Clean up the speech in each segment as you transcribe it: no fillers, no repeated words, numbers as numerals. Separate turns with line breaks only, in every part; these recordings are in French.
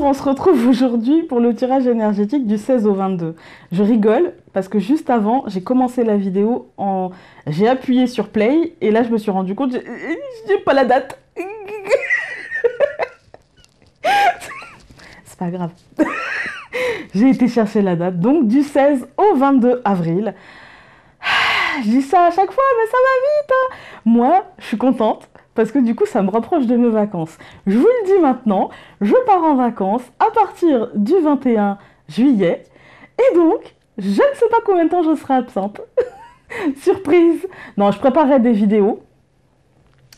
on se retrouve aujourd'hui pour le tirage énergétique du 16 au 22. Je rigole parce que juste avant, j'ai commencé la vidéo J'ai appuyé sur play et là, je me suis rendu compte, j'ai pas la date. C'est pas grave. J'ai été chercher la date, donc du 16 au 22 avril. Je dis ça à chaque fois, mais ça va vite, hein. Moi, je suis contente parce que du coup, ça me rapproche de mes vacances. Je vous le dis maintenant, je pars en vacances à partir du 21 juillet. Et donc, je ne sais pas combien de temps je serai absente. Surprise. Non, je préparerai des vidéos.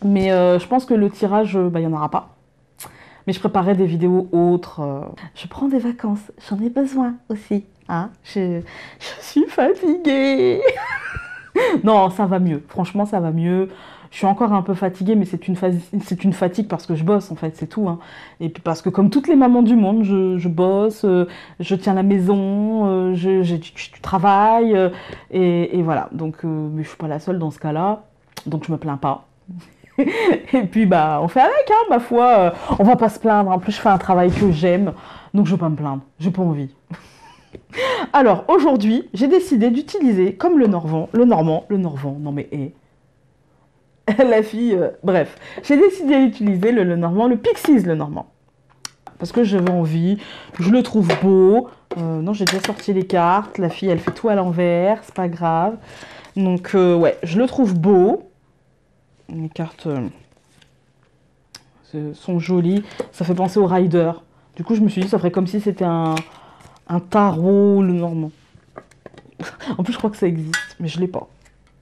Mais je pense que le tirage, il n'y en aura pas. Mais je préparerai des vidéos autres. Je prends des vacances, j'en ai besoin aussi. Hein, je suis fatiguée. Non, ça va mieux. Franchement, ça va mieux. Je suis encore un peu fatiguée, mais c'est une fatigue parce que je bosse, en fait, c'est tout. Hein. Et puis parce que comme toutes les mamans du monde, je bosse, je tiens la maison, je travaille, et voilà. Donc, mais je suis pas la seule dans ce cas-là, donc je me plains pas. Et puis, bah, on fait avec, hein, ma foi. On va pas se plaindre. En plus, je fais un travail que j'aime, donc je vais pas me plaindre. J'ai pas envie. Alors, aujourd'hui, j'ai décidé d'utiliser, comme le Normand, non mais, la fille, bref, j'ai décidé d'utiliser le Normand, le Pixies le Normand. Parce que j'avais envie, je le trouve beau. Non, j'ai déjà sorti les cartes, la fille, elle fait tout à l'envers, c'est pas grave. Donc, ouais, je le trouve beau. Les cartes sont jolies, ça fait penser au Rider. Du coup, je me suis dit, ça ferait comme si c'était un tarot, le Normand. En plus, je crois que ça existe, mais je l'ai pas.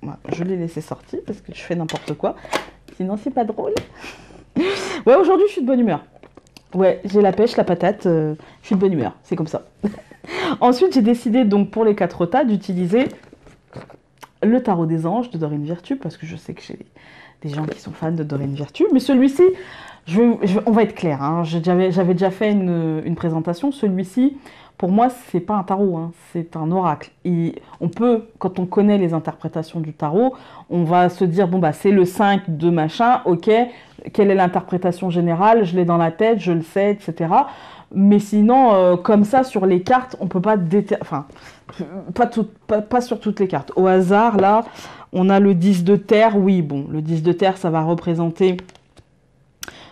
Voilà, je l'ai laissé sortir parce que je fais n'importe quoi. Sinon, c'est pas drôle. Ouais, aujourd'hui, je suis de bonne humeur. Ouais, j'ai la pêche, la patate, je suis de bonne humeur. C'est comme ça. Ensuite, j'ai décidé, donc, pour les 4 tas, d'utiliser le tarot des anges de Dorine Virtue parce que je sais que j'ai des gens qui sont fans de Dorine Virtue. Mais celui-ci, on va être clair, hein, j'avais déjà fait une présentation. Celui-ci, pour moi, c'est pas un tarot, hein, c'est un oracle. Et on peut, quand on connaît les interprétations du tarot, on va se dire, bon, bah, c'est le 5 de machin, ok, quelle est l'interprétation générale, je l'ai dans la tête, je le sais, etc. Mais sinon, comme ça, sur les cartes, on peut pas enfin, pas sur toutes les cartes. Au hasard, là, on a le 10 de terre, oui, bon, le 10 de terre, ça va représenter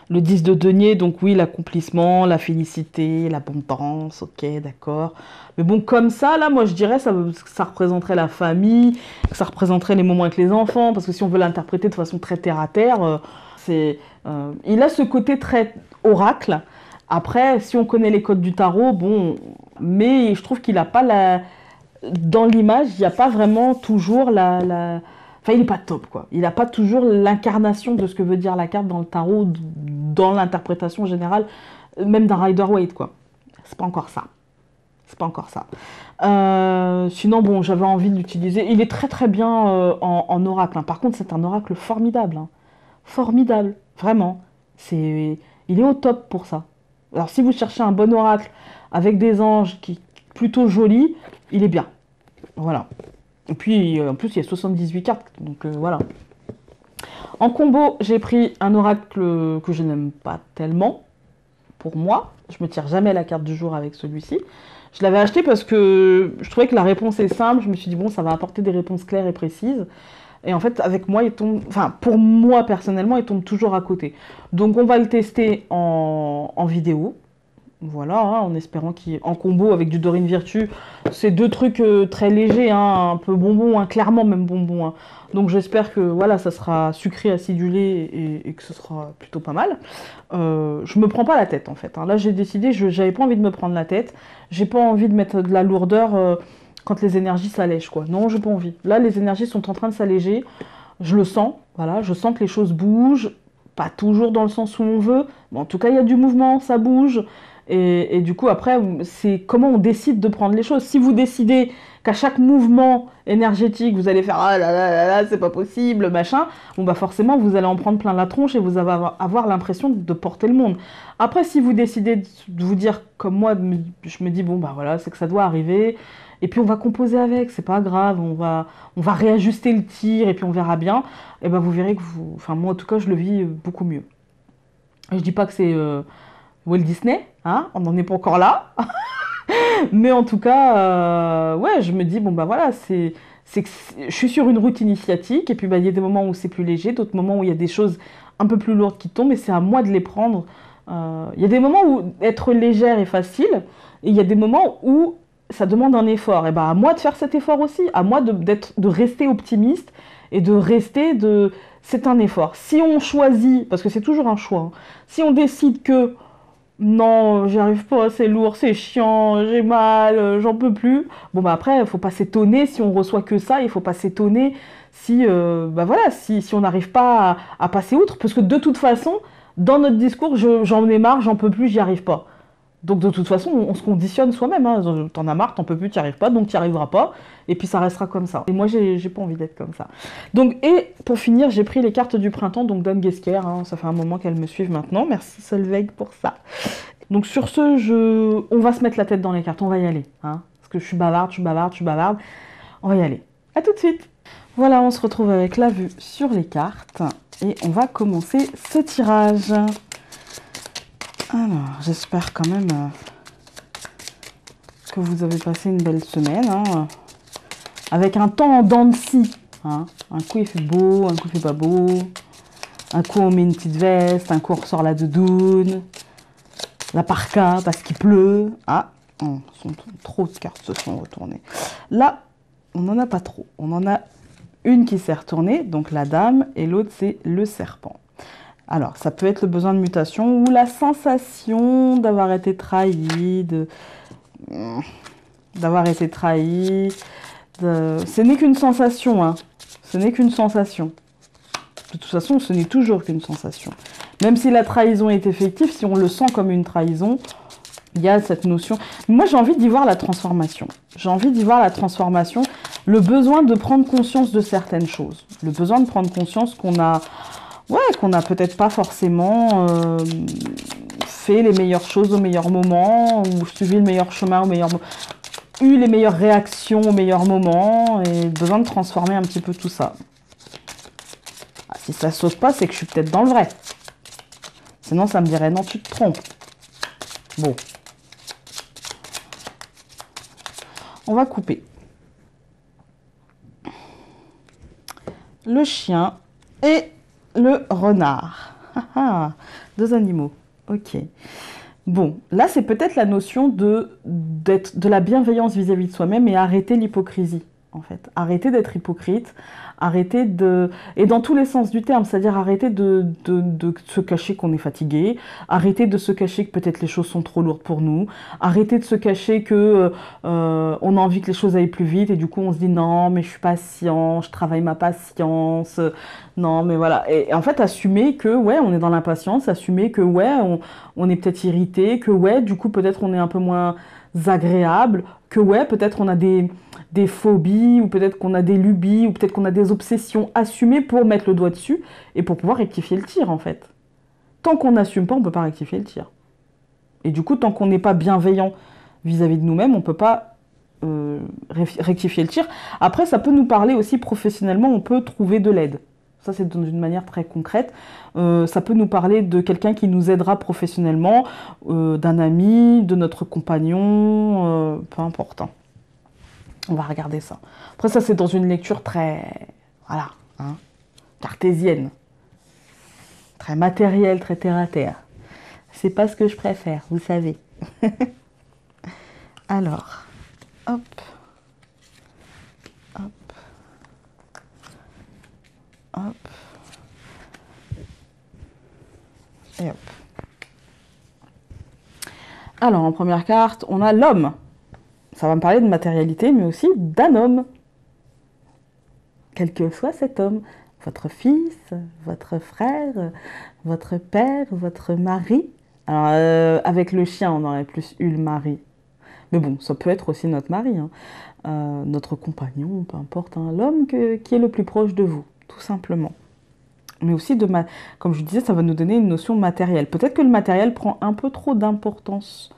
le 10 de denier, donc oui, l'accomplissement, la félicité, l'abondance, ok, d'accord. Mais bon, comme ça, là, moi, je dirais ça représenterait la famille, que ça représenterait les moments avec les enfants, parce que si on veut l'interpréter de façon très terre-à-terre, il a ce côté très oracle. Après, si on connaît les codes du tarot, bon, mais je trouve qu'il n'a pas dans l'image, il n'y a pas vraiment toujours Enfin, il n'est pas top, quoi. Il n'a pas toujours l'incarnation de ce que veut dire la carte dans le tarot, dans l'interprétation générale, même d'un Rider-Waite, quoi. C'est pas encore ça. C'est pas encore ça. Sinon, bon, j'avais envie de l'utiliser. Il est très très bien en oracle. Hein. Par contre, c'est un oracle formidable. Hein. Formidable, vraiment. Il est au top pour ça. Alors, si vous cherchez un bon oracle avec des anges plutôt jolis, il est bien. Voilà. Et puis, en plus, il y a 78 cartes, donc voilà. En combo, j'ai pris un oracle que je n'aime pas tellement, pour moi. Je me tire jamais la carte du jour avec celui-ci. Je l'avais acheté parce que je trouvais que la réponse est simple. Je me suis dit, bon, ça va apporter des réponses claires et précises. Et en fait, avec moi, il tombe... Enfin, pour moi, personnellement, il tombe toujours à côté. Donc, on va le tester en vidéo. Voilà, hein, en espérant en combo avec du Dorine Virtue, c'est 2 trucs très légers, hein, un peu bonbon, hein, clairement même bonbon. Hein. Donc j'espère que voilà, ça sera sucré, acidulé et que ce sera plutôt pas mal. Je me prends pas la tête en fait. Hein. Là j'ai décidé, j'avais pas envie de me prendre la tête. J'ai pas envie de mettre de la lourdeur quand les énergies s'allègent quoi. Non, j'ai pas envie. Là les énergies sont en train de s'alléger. Je le sens, voilà, je sens que les choses bougent. Pas toujours dans le sens où on veut, mais en tout cas il y a du mouvement, ça bouge. Et du coup, après, c'est comment on décide de prendre les choses. Si vous décidez qu'à chaque mouvement énergétique, vous allez faire « Ah là là là là, c'est pas possible, machin », bon bah forcément, vous allez en prendre plein la tronche et vous allez avoir l'impression de porter le monde. Après, si vous décidez de vous dire, comme moi, je me dis « Bon bah voilà, c'est que ça doit arriver », et puis on va composer avec, c'est pas grave, on va réajuster le tir et puis on verra bien, et ben vous verrez que enfin moi en tout cas, je le vis beaucoup mieux. Je dis pas que c'est Walt Disney, hein, on n'en est pas encore là. Mais en tout cas, ouais, je me dis, bon, bah voilà, je suis sur une route initiatique, et puis bah, il y a des moments où c'est plus léger, d'autres moments où il y a des choses un peu plus lourdes qui tombent, et c'est à moi de les prendre. Il y a des moments où être légère est facile, et il y a des moments où ça demande un effort. Et bah, à moi de faire cet effort aussi, à moi de rester optimiste, et de rester de... C'est un effort. Si on choisit, parce que c'est toujours un choix, hein, si on décide que non, j'y arrive pas, c'est lourd, c'est chiant, j'ai mal, j'en peux plus. Bon bah après, il faut pas s'étonner si on reçoit que ça, il faut pas s'étonner si, bah voilà, si on n'arrive pas à passer outre, parce que de toute façon, dans notre discours, j'en ai marre, j'en peux plus, j'y arrive pas. Donc de toute façon, on se conditionne soi-même, hein. T'en as marre, t'en peux plus, t'y arrives pas, donc t'y arriveras pas, et puis ça restera comme ça. Et moi, j'ai pas envie d'être comme ça. Donc, et pour finir, j'ai pris les cartes du printemps, donc Dame Guesquer, hein, ça fait un moment qu'elles me suivent maintenant, merci Solveig pour ça. Donc sur ce, on va se mettre la tête dans les cartes, on va y aller, hein, parce que je suis bavarde, on va y aller. À tout de suite. Voilà, on se retrouve avec la vue sur les cartes, et on va commencer ce tirage. Alors, j'espère quand même que vous avez passé une belle semaine, hein, avec un temps en dents de scie. Hein. Un coup il fait beau, un coup il fait pas beau. Un coup on met une petite veste, un coup on ressort la doudoune, la parka parce qu'il pleut. Ah, trop de cartes se sont retournées. Là, on n'en a pas trop. On en a une qui s'est retournée, donc la dame, et l'autre c'est le serpent. Alors, ça peut être le besoin de mutation ou la sensation d'avoir été trahi, d'avoir été trahi. Ce n'est qu'une sensation, hein. Ce n'est qu'une sensation. De toute façon, ce n'est toujours qu'une sensation. Même si la trahison est effective, si on le sent comme une trahison, il y a cette notion. Moi, j'ai envie d'y voir la transformation. J'ai envie d'y voir la transformation, le besoin de prendre conscience de certaines choses. Le besoin de prendre conscience qu'on a... Ouais, qu'on n'a peut-être pas forcément fait les meilleures choses au meilleur moment, ou suivi le meilleur chemin au meilleur moment, eu les meilleures réactions au meilleur moment, et besoin de transformer un petit peu tout ça. Ah, si ça saute pas, c'est que je suis peut-être dans le vrai. Sinon, ça me dirait, non, tu te trompes. Bon. On va couper. Le chien et... le renard. Deux animaux. Ok. Bon, là, c'est peut-être la notion de la bienveillance vis-à-vis de soi-même et arrêter l'hypocrisie, en fait. Arrêter d'être hypocrite, arrêter de... Et dans tous les sens du terme, c'est-à-dire arrêter de se cacher qu'on est fatigué, arrêter de se cacher que peut-être les choses sont trop lourdes pour nous, arrêter de se cacher que on a envie que les choses aillent plus vite et du coup on se dit non, mais je suis patient, je travaille ma patience, non, mais voilà. Et en fait, assumer que, ouais, on est dans l'impatience, assumer que, ouais, on est peut-être irrité, que, ouais, du coup, peut-être on est un peu moins agréable, que, ouais, peut-être on a des phobies, ou peut-être qu'on a des lubies, ou peut-être qu'on a des obsessions. Assumées pour mettre le doigt dessus et pour pouvoir rectifier le tir, en fait. Tant qu'on n'assume pas, on ne peut pas rectifier le tir. Et du coup, tant qu'on n'est pas bienveillant vis-à-vis de nous-mêmes, on ne peut pas rectifier le tir. Après, ça peut nous parler aussi professionnellement, on peut trouver de l'aide. Ça, c'est d'une manière très concrète. Ça peut nous parler de quelqu'un qui nous aidera professionnellement, d'un ami, de notre compagnon, peu importe. Hein. On va regarder ça. Après, ça, c'est dans une lecture très... Voilà, hein, cartésienne. Très matérielle, très terre-à-terre. C'est pas ce que je préfère, vous savez. Alors, hop. Hop. Hop. Et hop. Alors, en première carte, on a l'homme. Ça va me parler de matérialité, mais aussi d'un homme. Quel que soit cet homme. Votre fils, votre frère, votre père, votre mari. Alors, avec le chien, on aurait plus eu le mari. Mais bon, ça peut être aussi notre mari, hein. Notre compagnon, peu importe. Hein. L'homme qui est le plus proche de vous, tout simplement. Mais aussi, comme je disais, ça va nous donner une notion matérielle. Peut-être que le matériel prend un peu trop d'importance.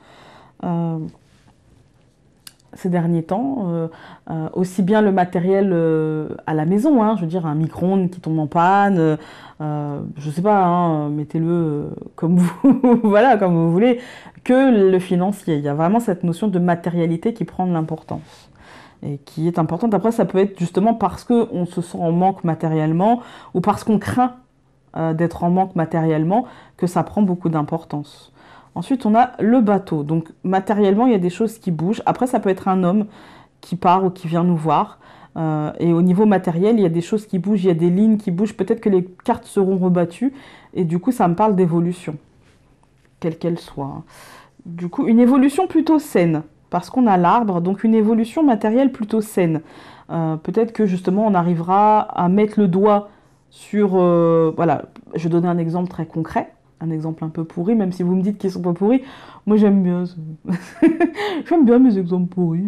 ces derniers temps, aussi bien le matériel à la maison, hein, je veux dire un micro-ondes qui tombe en panne, je sais pas, hein, mettez-le comme vous, voilà, comme vous voulez, que le financier. Il y a vraiment cette notion de matérialité qui prend de l'importance et qui est importante. Après, ça peut être justement parce qu'on se sent en manque matériellement ou parce qu'on craint d'être en manque matériellement que ça prend beaucoup d'importance. Ensuite, on a le bateau. Donc, matériellement, il y a des choses qui bougent. Après, ça peut être un homme qui part ou qui vient nous voir. Et au niveau matériel, il y a des choses qui bougent, il y a des lignes qui bougent. Peut-être que les cartes seront rebattues. Et du coup, ça me parle d'évolution, quelle qu'elle soit, hein. Du coup, une évolution plutôt saine, parce qu'on a l'arbre, donc une évolution matérielle plutôt saine. Peut-être que justement, on arrivera à mettre le doigt sur... voilà, je vais donner un exemple très concret. Un exemple un peu pourri, même si vous me dites qu'ils sont pas pourris. Moi, j'aime bien ça. J'aime bien mes exemples pourris.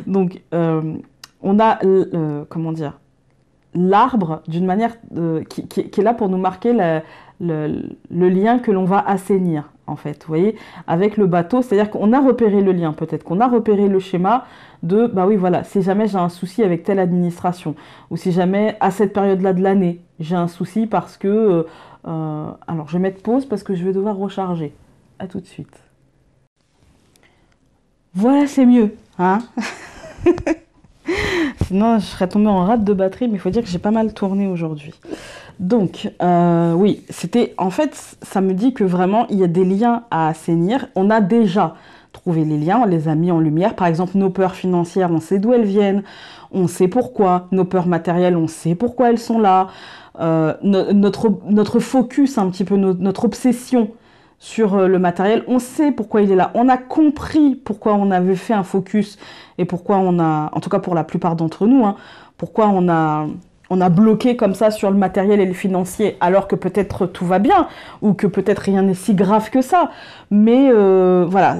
Donc, on a, comment dire, l'arbre d'une manière qui est là pour nous marquer le lien que l'on va assainir, en fait. Vous voyez, avec le bateau, c'est-à-dire qu'on a repéré le lien, peut-être qu'on a repéré le schéma de, bah oui, voilà, si jamais j'ai un souci avec telle administration, ou si jamais à cette période-là de l'année, j'ai un souci parce que... alors, je vais mettre pause parce que je vais devoir recharger. À tout de suite. Voilà, c'est mieux, hein. Sinon, je serais tombée en rate de batterie, mais il faut dire que j'ai pas mal tourné aujourd'hui. Donc, oui, c'était... En fait, ça me dit que vraiment, il y a des liens à assainir. On a déjà trouvé les liens, on les a mis en lumière. Par exemple, nos peurs financières, on sait d'où elles viennent, on sait pourquoi. Nos peurs matérielles, on sait pourquoi elles sont là. Notre focus, un petit peu, notre obsession sur le matériel, on sait pourquoi il est là. On a compris pourquoi on avait fait un focus et pourquoi on a, en tout cas pour la plupart d'entre nous, hein, pourquoi on a bloqué comme ça sur le matériel et le financier, alors que peut-être tout va bien, ou que peut-être rien n'est si grave que ça. Mais voilà,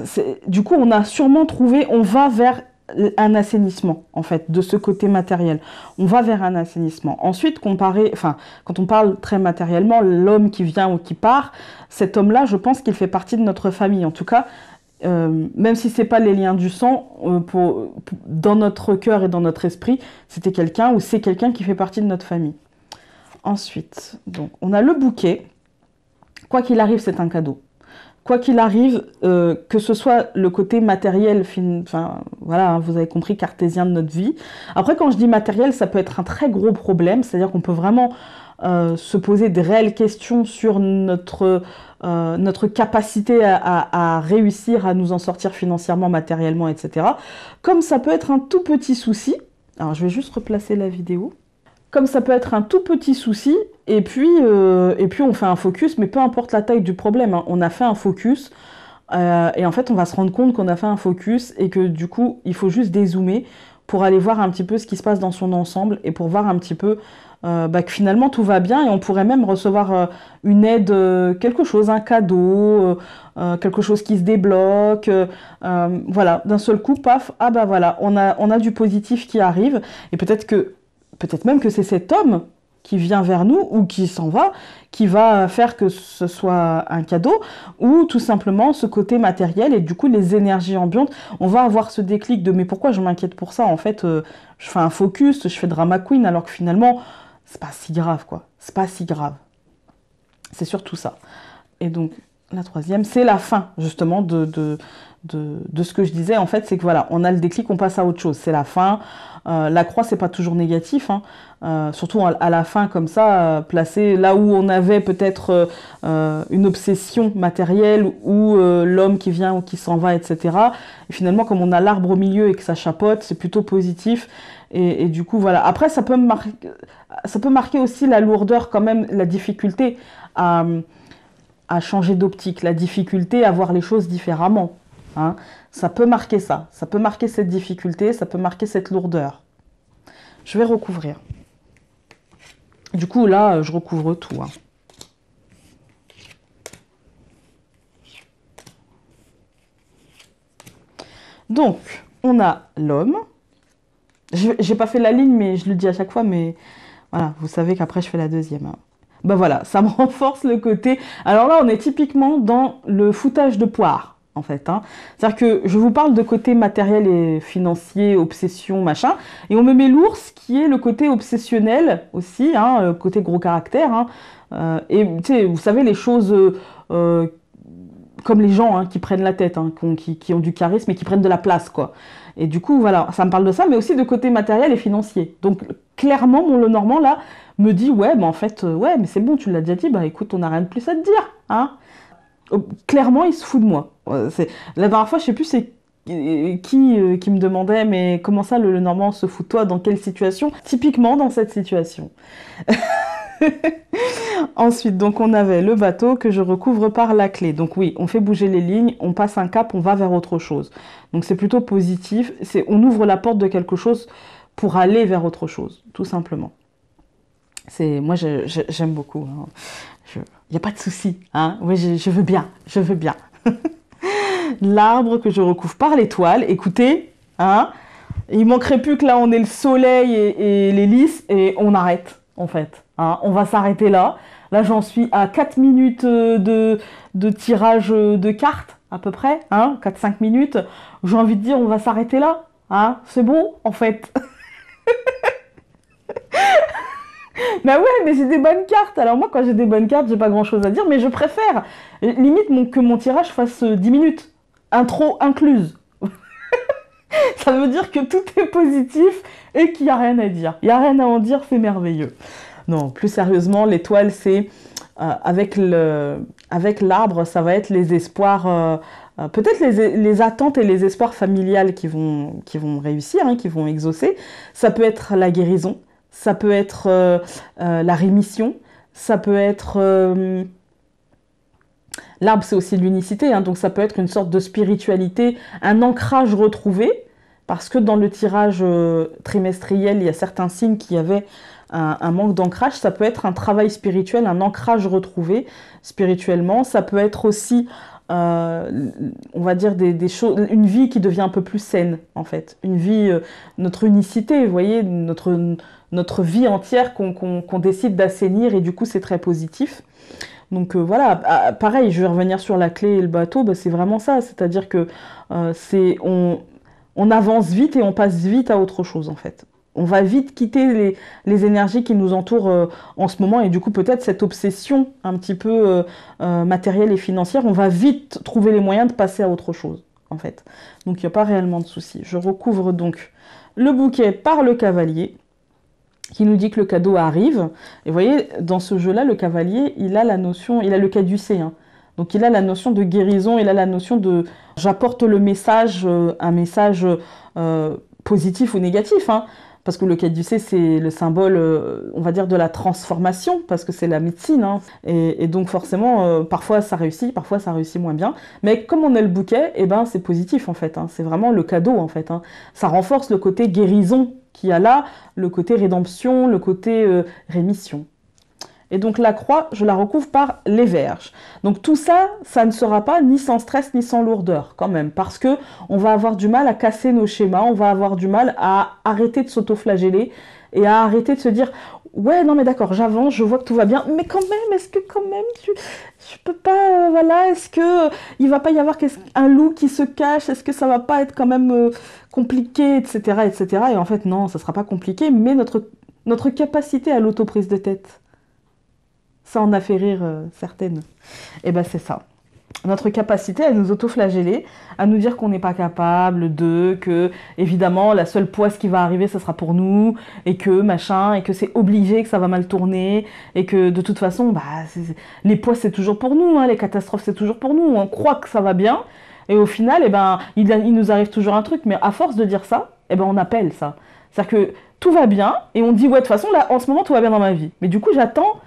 du coup, on a sûrement trouvé, on va vers un assainissement, en fait, de ce côté matériel. On va vers un assainissement. Ensuite, quand on parle très matériellement, l'homme qui vient ou qui part, cet homme-là, je pense qu'il fait partie de notre famille. En tout cas, même si c'est pas les liens du sang, dans notre cœur et dans notre esprit, c'était quelqu'un ou c'est quelqu'un qui fait partie de notre famille. Ensuite, donc, on a le bouquet. Quoi qu'il arrive, c'est un cadeau. Quoi qu'il arrive, que ce soit le côté matériel, enfin voilà, hein, vous avez compris, cartésien de notre vie. Après, quand je dis matériel, ça peut être un très gros problème, c'est-à-dire qu'on peut vraiment se poser de réelles questions sur notre capacité à réussir à nous en sortir financièrement, matériellement, etc. Comme ça peut être un tout petit souci. Alors, je vais juste replacer la vidéo. Comme ça peut être un tout petit souci, et puis on fait un focus, mais peu importe la taille du problème, hein, on a fait un focus, et en fait on va se rendre compte qu'on a fait un focus, et que du coup il faut juste dézoomer pour aller voir un petit peu ce qui se passe dans son ensemble, et pour voir un petit peu que finalement tout va bien, et on pourrait même recevoir une aide, quelque chose, un cadeau, quelque chose qui se débloque, voilà, d'un seul coup, paf, ah bah voilà, on a du positif qui arrive, et peut-être même que c'est cet homme qui vient vers nous ou qui s'en va, qui va faire que ce soit un cadeau, ou tout simplement ce côté matériel, et du coup les énergies ambiantes, on va avoir ce déclic de mais pourquoi je m'inquiète pour ça, en fait je fais un focus, je fais drama queen, alors que finalement c'est pas si grave, quoi, c'est pas si grave, c'est surtout ça. Et donc la troisième, c'est la fin justement de ce que je disais, en fait, c'est que voilà, on a le déclic, on passe à autre chose, c'est la fin. La croix, c'est pas toujours négatif, hein. Surtout à la fin, comme ça, placé là où on avait peut-être une obsession matérielle, ou l'homme qui vient ou qui s'en va, etc. Et finalement, comme on a l'arbre au milieu et que ça chapote, c'est plutôt positif. Et du coup, voilà. Après, ça peut marquer aussi la lourdeur, quand même, la difficulté à changer d'optique, la difficulté à voir les choses différemment. Hein. Ça peut marquer ça peut marquer cette difficulté, ça peut marquer cette lourdeur. Je vais recouvrir. Du coup, là, je recouvre tout. Hein. Donc, on a l'homme. J'ai pas fait la ligne, mais je le dis à chaque fois, mais voilà, vous savez qu'après, je fais la deuxième. Hein. Ben voilà, ça me renforce le côté... Alors là, on est typiquement dans le foutage de poire. en fait. Hein. C'est-à-dire que je vous parle de côté matériel et financier, obsession, machin, et on me met l'ours qui est le côté obsessionnel aussi, hein, le côté gros caractère. Hein. Et tu sais, vous savez, les choses comme les gens hein, qui prennent la tête, hein, qui ont du charisme et qui prennent de la place, quoi. Et du coup, voilà, ça me parle de ça, mais aussi de côté matériel et financier. Donc, clairement, mon Lenormand, là, me dit, ouais, bah en fait, ouais, mais c'est bon, tu l'as déjà dit, bah écoute, on n'a rien de plus à te dire, hein. Clairement, il se fout de moi. La dernière fois, je sais plus c'est qui me demandait, mais comment ça, le Lenormand se fout de toi, dans quelle situation? Typiquement dans cette situation. Ensuite, donc on avait le bateau que je recouvre par la clé. Donc oui, on fait bouger les lignes, on passe un cap, on va vers autre chose. Donc c'est plutôt positif, on ouvre la porte de quelque chose pour aller vers autre chose, tout simplement. Moi j'aime beaucoup. Hein. Il n'y a pas de souci. Hein. Ouais, je veux bien, je veux bien. L'arbre que je recouvre par l'étoile, écoutez, hein, il manquerait plus que là on ait le soleil et l'hélice et on arrête en fait. Hein. On va s'arrêter là. Là j'en suis à 4 minutes de tirage de cartes à peu près, hein, 4-5 minutes. J'ai envie de dire on va s'arrêter là. Hein. C'est bon en fait. Bah ouais, mais j'ai des bonnes cartes. Alors moi, quand j'ai des bonnes cartes, j'ai pas grand-chose à dire, mais je préfère limite que mon tirage fasse 10 minutes. Intro incluse. Ça veut dire que tout est positif et qu'il n'y a rien à dire. Il n'y a rien à en dire, c'est merveilleux. Non, plus sérieusement, l'étoile, c'est avec l'arbre, ça va être les espoirs, peut-être les attentes et les espoirs familiales qui vont réussir, hein, qui vont exaucer. Ça peut être la guérison. Ça peut être la rémission, ça peut être... L'arbre, c'est aussi l'unicité, hein, donc ça peut être une sorte de spiritualité, un ancrage retrouvé, parce que dans le tirage trimestriel, il y a certains signes qui avaient un manque d'ancrage. Ça peut être un travail spirituel, un ancrage retrouvé spirituellement. Ça peut être aussi... on va dire des choses, une vie qui devient un peu plus saine en fait, une vie, notre unicité, vous voyez, notre vie entière qu'on décide d'assainir et du coup c'est très positif. Donc voilà, pareil, je vais revenir sur la clé et le bateau, bah, c'est vraiment ça, c'est-à-dire que on avance vite et on passe vite à autre chose en fait. On va vite quitter les énergies qui nous entourent en ce moment et du coup peut-être cette obsession un petit peu matérielle et financière, on va vite trouver les moyens de passer à autre chose en fait. Donc il n'y a pas réellement de souci. Je recouvre donc le bouquet par le cavalier qui nous dit que le cadeau arrive. Et vous voyez, dans ce jeu-là, le cavalier, il a la notion, il a le caducée. Hein. Donc il a la notion de guérison, il a la notion de j'apporte le message, un message positif ou négatif. Hein. Parce que le caducée, c'est le symbole, on va dire, de la transformation, parce que c'est la médecine. Hein. Et donc forcément, parfois ça réussit moins bien. Mais comme on a le bouquet, eh ben, c'est positif en fait. Hein. C'est vraiment le cadeau en fait. Hein. Ça renforce le côté guérison qu'il y a là, le côté rédemption, le côté rémission. Et donc la croix, je la recouvre par les verges. Donc tout ça, ça ne sera pas ni sans stress ni sans lourdeur quand même, parce que on va avoir du mal à casser nos schémas, on va avoir du mal à arrêter de s'autoflageller et à arrêter de se dire ouais non mais d'accord j'avance, je vois que tout va bien, mais quand même est-ce que quand même je peux pas voilà, est-ce que il va pas y avoir un loup qui se cache, est-ce que ça va pas être quand même compliqué, etc. Et en fait non, ça sera pas compliqué, mais notre capacité à l'autoprise de tête, ça en a fait rire certaines. Et ben c'est ça. Notre capacité à nous autoflageller, à nous dire qu'on n'est pas capable que évidemment la seule poisse qui va arriver, ça sera pour nous, et que machin, et que c'est obligé que ça va mal tourner, et que de toute façon, bah, les poisses c'est toujours pour nous, hein, les catastrophes c'est toujours pour nous, on croit que ça va bien, et au final, eh ben, il nous arrive toujours un truc, mais à force de dire ça, eh ben, on appelle ça. C'est-à-dire que tout va bien, et on dit ouais de toute façon, là, en ce moment tout va bien dans ma vie, mais du coup j'attends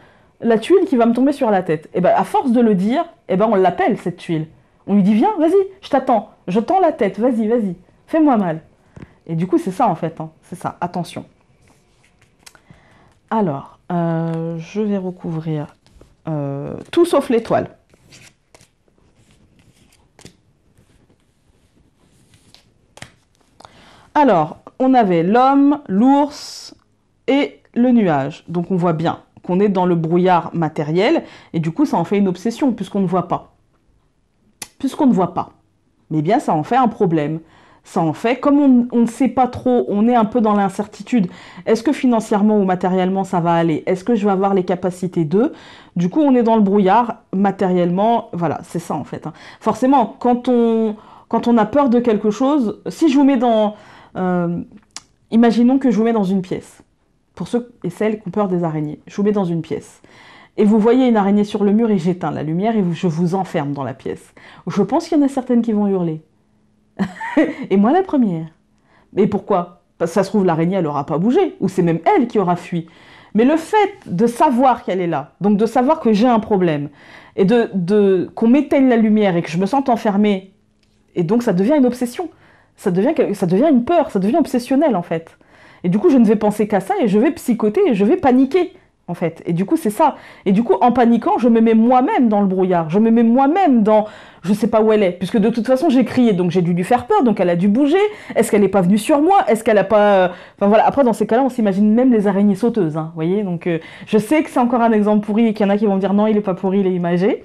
la tuile qui va me tomber sur la tête. Et ben à force de le dire, et ben on l'appelle cette tuile. On lui dit viens, vas-y, je t'attends, je tends la tête, vas-y, fais-moi mal. Et du coup c'est ça en fait, hein. C'est ça, attention. Alors, je vais recouvrir tout sauf l'étoile. Alors, on avait l'homme, l'ours et le nuage. Donc on voit bien qu'on est dans le brouillard matériel, et du coup ça en fait une obsession, puisqu'on ne voit pas. Puisqu'on ne voit pas. mais bien ça en fait un problème. Ça en fait, comme on ne sait pas trop, on est un peu dans l'incertitude. Est-ce que financièrement ou matériellement ça va aller? Est-ce que je vais avoir les capacités d'eux? Du coup, on est dans le brouillard matériellement. Voilà, c'est ça en fait. Hein. Forcément, quand on a peur de quelque chose, si je vous mets dans... imaginons que je vous mets dans une pièce. Pour ceux et celles qui ont peur des araignées, je vous mets dans une pièce. Et vous voyez une araignée sur le mur et j'éteins la lumière et je vous enferme dans la pièce. Je pense qu'il y en a certaines qui vont hurler. Et moi la première. Mais pourquoi? Parce que ça se trouve l'araignée elle n'aura pas bougé, ou c'est même elle qui aura fui. Mais le fait de savoir qu'elle est là, donc de savoir que j'ai un problème, et qu'on m'éteigne la lumière et que je me sente enfermée, et donc ça devient une obsession, ça devient une peur, ça devient obsessionnel en fait. Et du coup je ne vais penser qu'à ça et je vais psychoter et je vais paniquer. En fait. Et du coup, c'est ça. Et du coup, en paniquant, je me mets moi-même dans le brouillard. Je me mets moi-même dans... Je sais pas où elle est. Puisque de toute façon, j'ai crié. Donc, j'ai dû lui faire peur. Donc, elle a dû bouger. Est-ce qu'elle n'est pas venue sur moi? Est-ce qu'elle n'a pas... Enfin, voilà. Après, dans ces cas-là, on s'imagine même les araignées sauteuses. Hein, vous voyez? Donc, je sais que c'est encore un exemple pourri et qu'il y en a qui vont me dire non, il est pas pourri, il est imagé.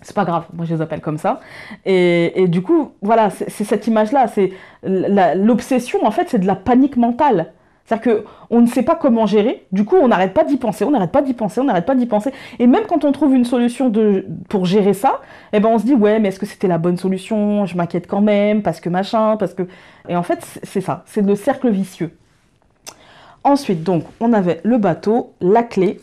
C'est pas grave. Moi, je les appelle comme ça. Et du coup, voilà, c'est cette image-là. C'est l'obsession, en fait, c'est de la panique mentale. C'est-à-dire qu'on ne sait pas comment gérer, du coup on n'arrête pas d'y penser, on n'arrête pas d'y penser, on n'arrête pas d'y penser. Et même quand on trouve une solution pour gérer ça, eh ben on se dit ouais mais est-ce que c'était la bonne solution? Je m'inquiète quand même, parce que machin, parce que... Et en fait c'est ça, c'est le cercle vicieux. Ensuite donc on avait le bateau, la clé,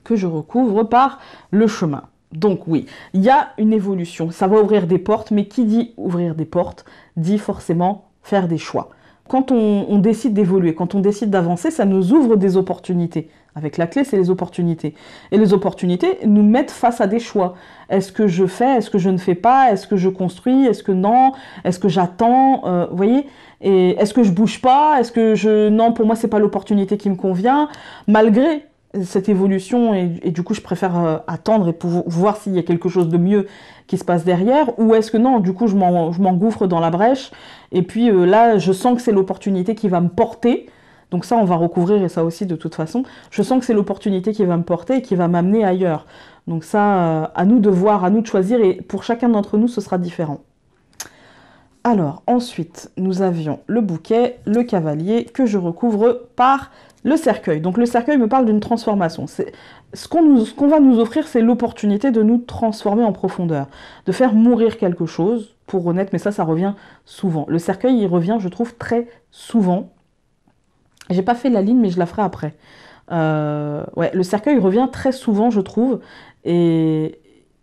que je recouvre par le chemin. Donc oui, il y a une évolution, ça va ouvrir des portes, mais qui dit ouvrir des portes, dit forcément faire des choix. Quand on décide d'évoluer, quand on décide d'avancer, ça nous ouvre des opportunités. Avec la clé, c'est les opportunités. Et les opportunités nous mettent face à des choix. Est-ce que je fais? Est-ce que je ne fais pas? Est-ce que je construis? Est-ce que non? Est-ce que j'attends? Vous voyez? Et est-ce que je bouge pas? Est-ce que je... Non, pour moi, c'est pas l'opportunité qui me convient. Malgré cette évolution, et du coup, je préfère attendre et pour voir s'il y a quelque chose de mieux qui se passe derrière, ou est-ce que non, du coup, je m'engouffre dans la brèche, et puis là, je sens que c'est l'opportunité qui va me porter, donc ça, on va recouvrir, et ça aussi, de toute façon, je sens que c'est l'opportunité qui va me porter et qui va m'amener ailleurs. Donc ça, à nous de voir, à nous de choisir, et pour chacun d'entre nous, ce sera différent. Alors, ensuite, nous avions le bouquet, le cavalier, que je recouvre par le cercueil. Donc le cercueil me parle d'une transformation. Ce qu'on va nous offrir, c'est l'opportunité de nous transformer en profondeur, de faire mourir quelque chose pour renaître, mais ça revient souvent. Le cercueil, il revient, je trouve, très souvent. J'ai pas fait la ligne, mais je la ferai après. Ouais, le cercueil revient très souvent, je trouve, et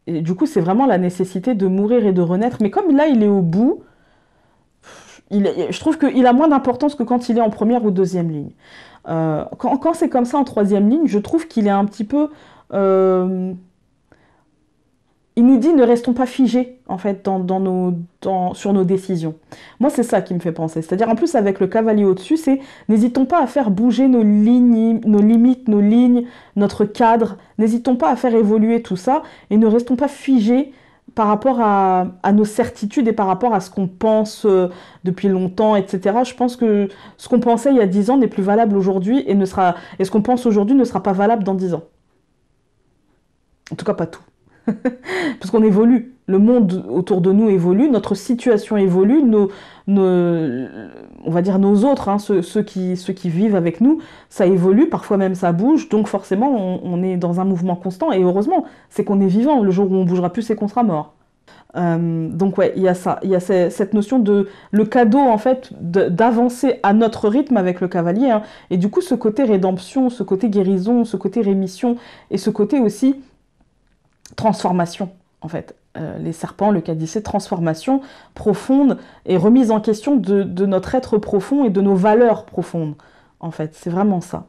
du coup, c'est vraiment la nécessité de mourir et de renaître. Mais comme là, il est au bout, je trouve qu'il a moins d'importance que quand il est en première ou deuxième ligne. Quand c'est comme ça en troisième ligne, je trouve qu'il est un petit peu... il nous dit ne restons pas figés en fait sur nos décisions. Moi c'est ça qui me fait penser. C'est-à-dire en plus avec le cavalier au-dessus, c'est n'hésitons pas à faire bouger nos lignes, nos limites, nos lignes, notre cadre. N'hésitons pas à faire évoluer tout ça et ne restons pas figés par rapport à nos certitudes et par rapport à ce qu'on pense depuis longtemps, etc. Je pense que ce qu'on pensait il y a 10 ans n'est plus valable aujourd'hui et ce qu'on pense aujourd'hui ne sera pas valable dans 10 ans. En tout cas, pas tout. Parce qu'on évolue. Le monde autour de nous évolue, notre situation évolue, on va dire nos autres, hein, ceux qui vivent avec nous, ça évolue, parfois même ça bouge, donc forcément on est dans un mouvement constant, et heureusement, c'est qu'on est vivant, le jour où on bougera plus, c'est qu'on sera mort. Donc ouais, il y a ça, il y a cette notion de le cadeau en fait d'avancer à notre rythme avec le cavalier, hein, et du coup ce côté rédemption, ce côté guérison, ce côté rémission, et ce côté aussi transformation en fait. Les serpents, le caddisset, transformation profonde et remise en question de notre être profond et de nos valeurs profondes, en fait, c'est vraiment ça.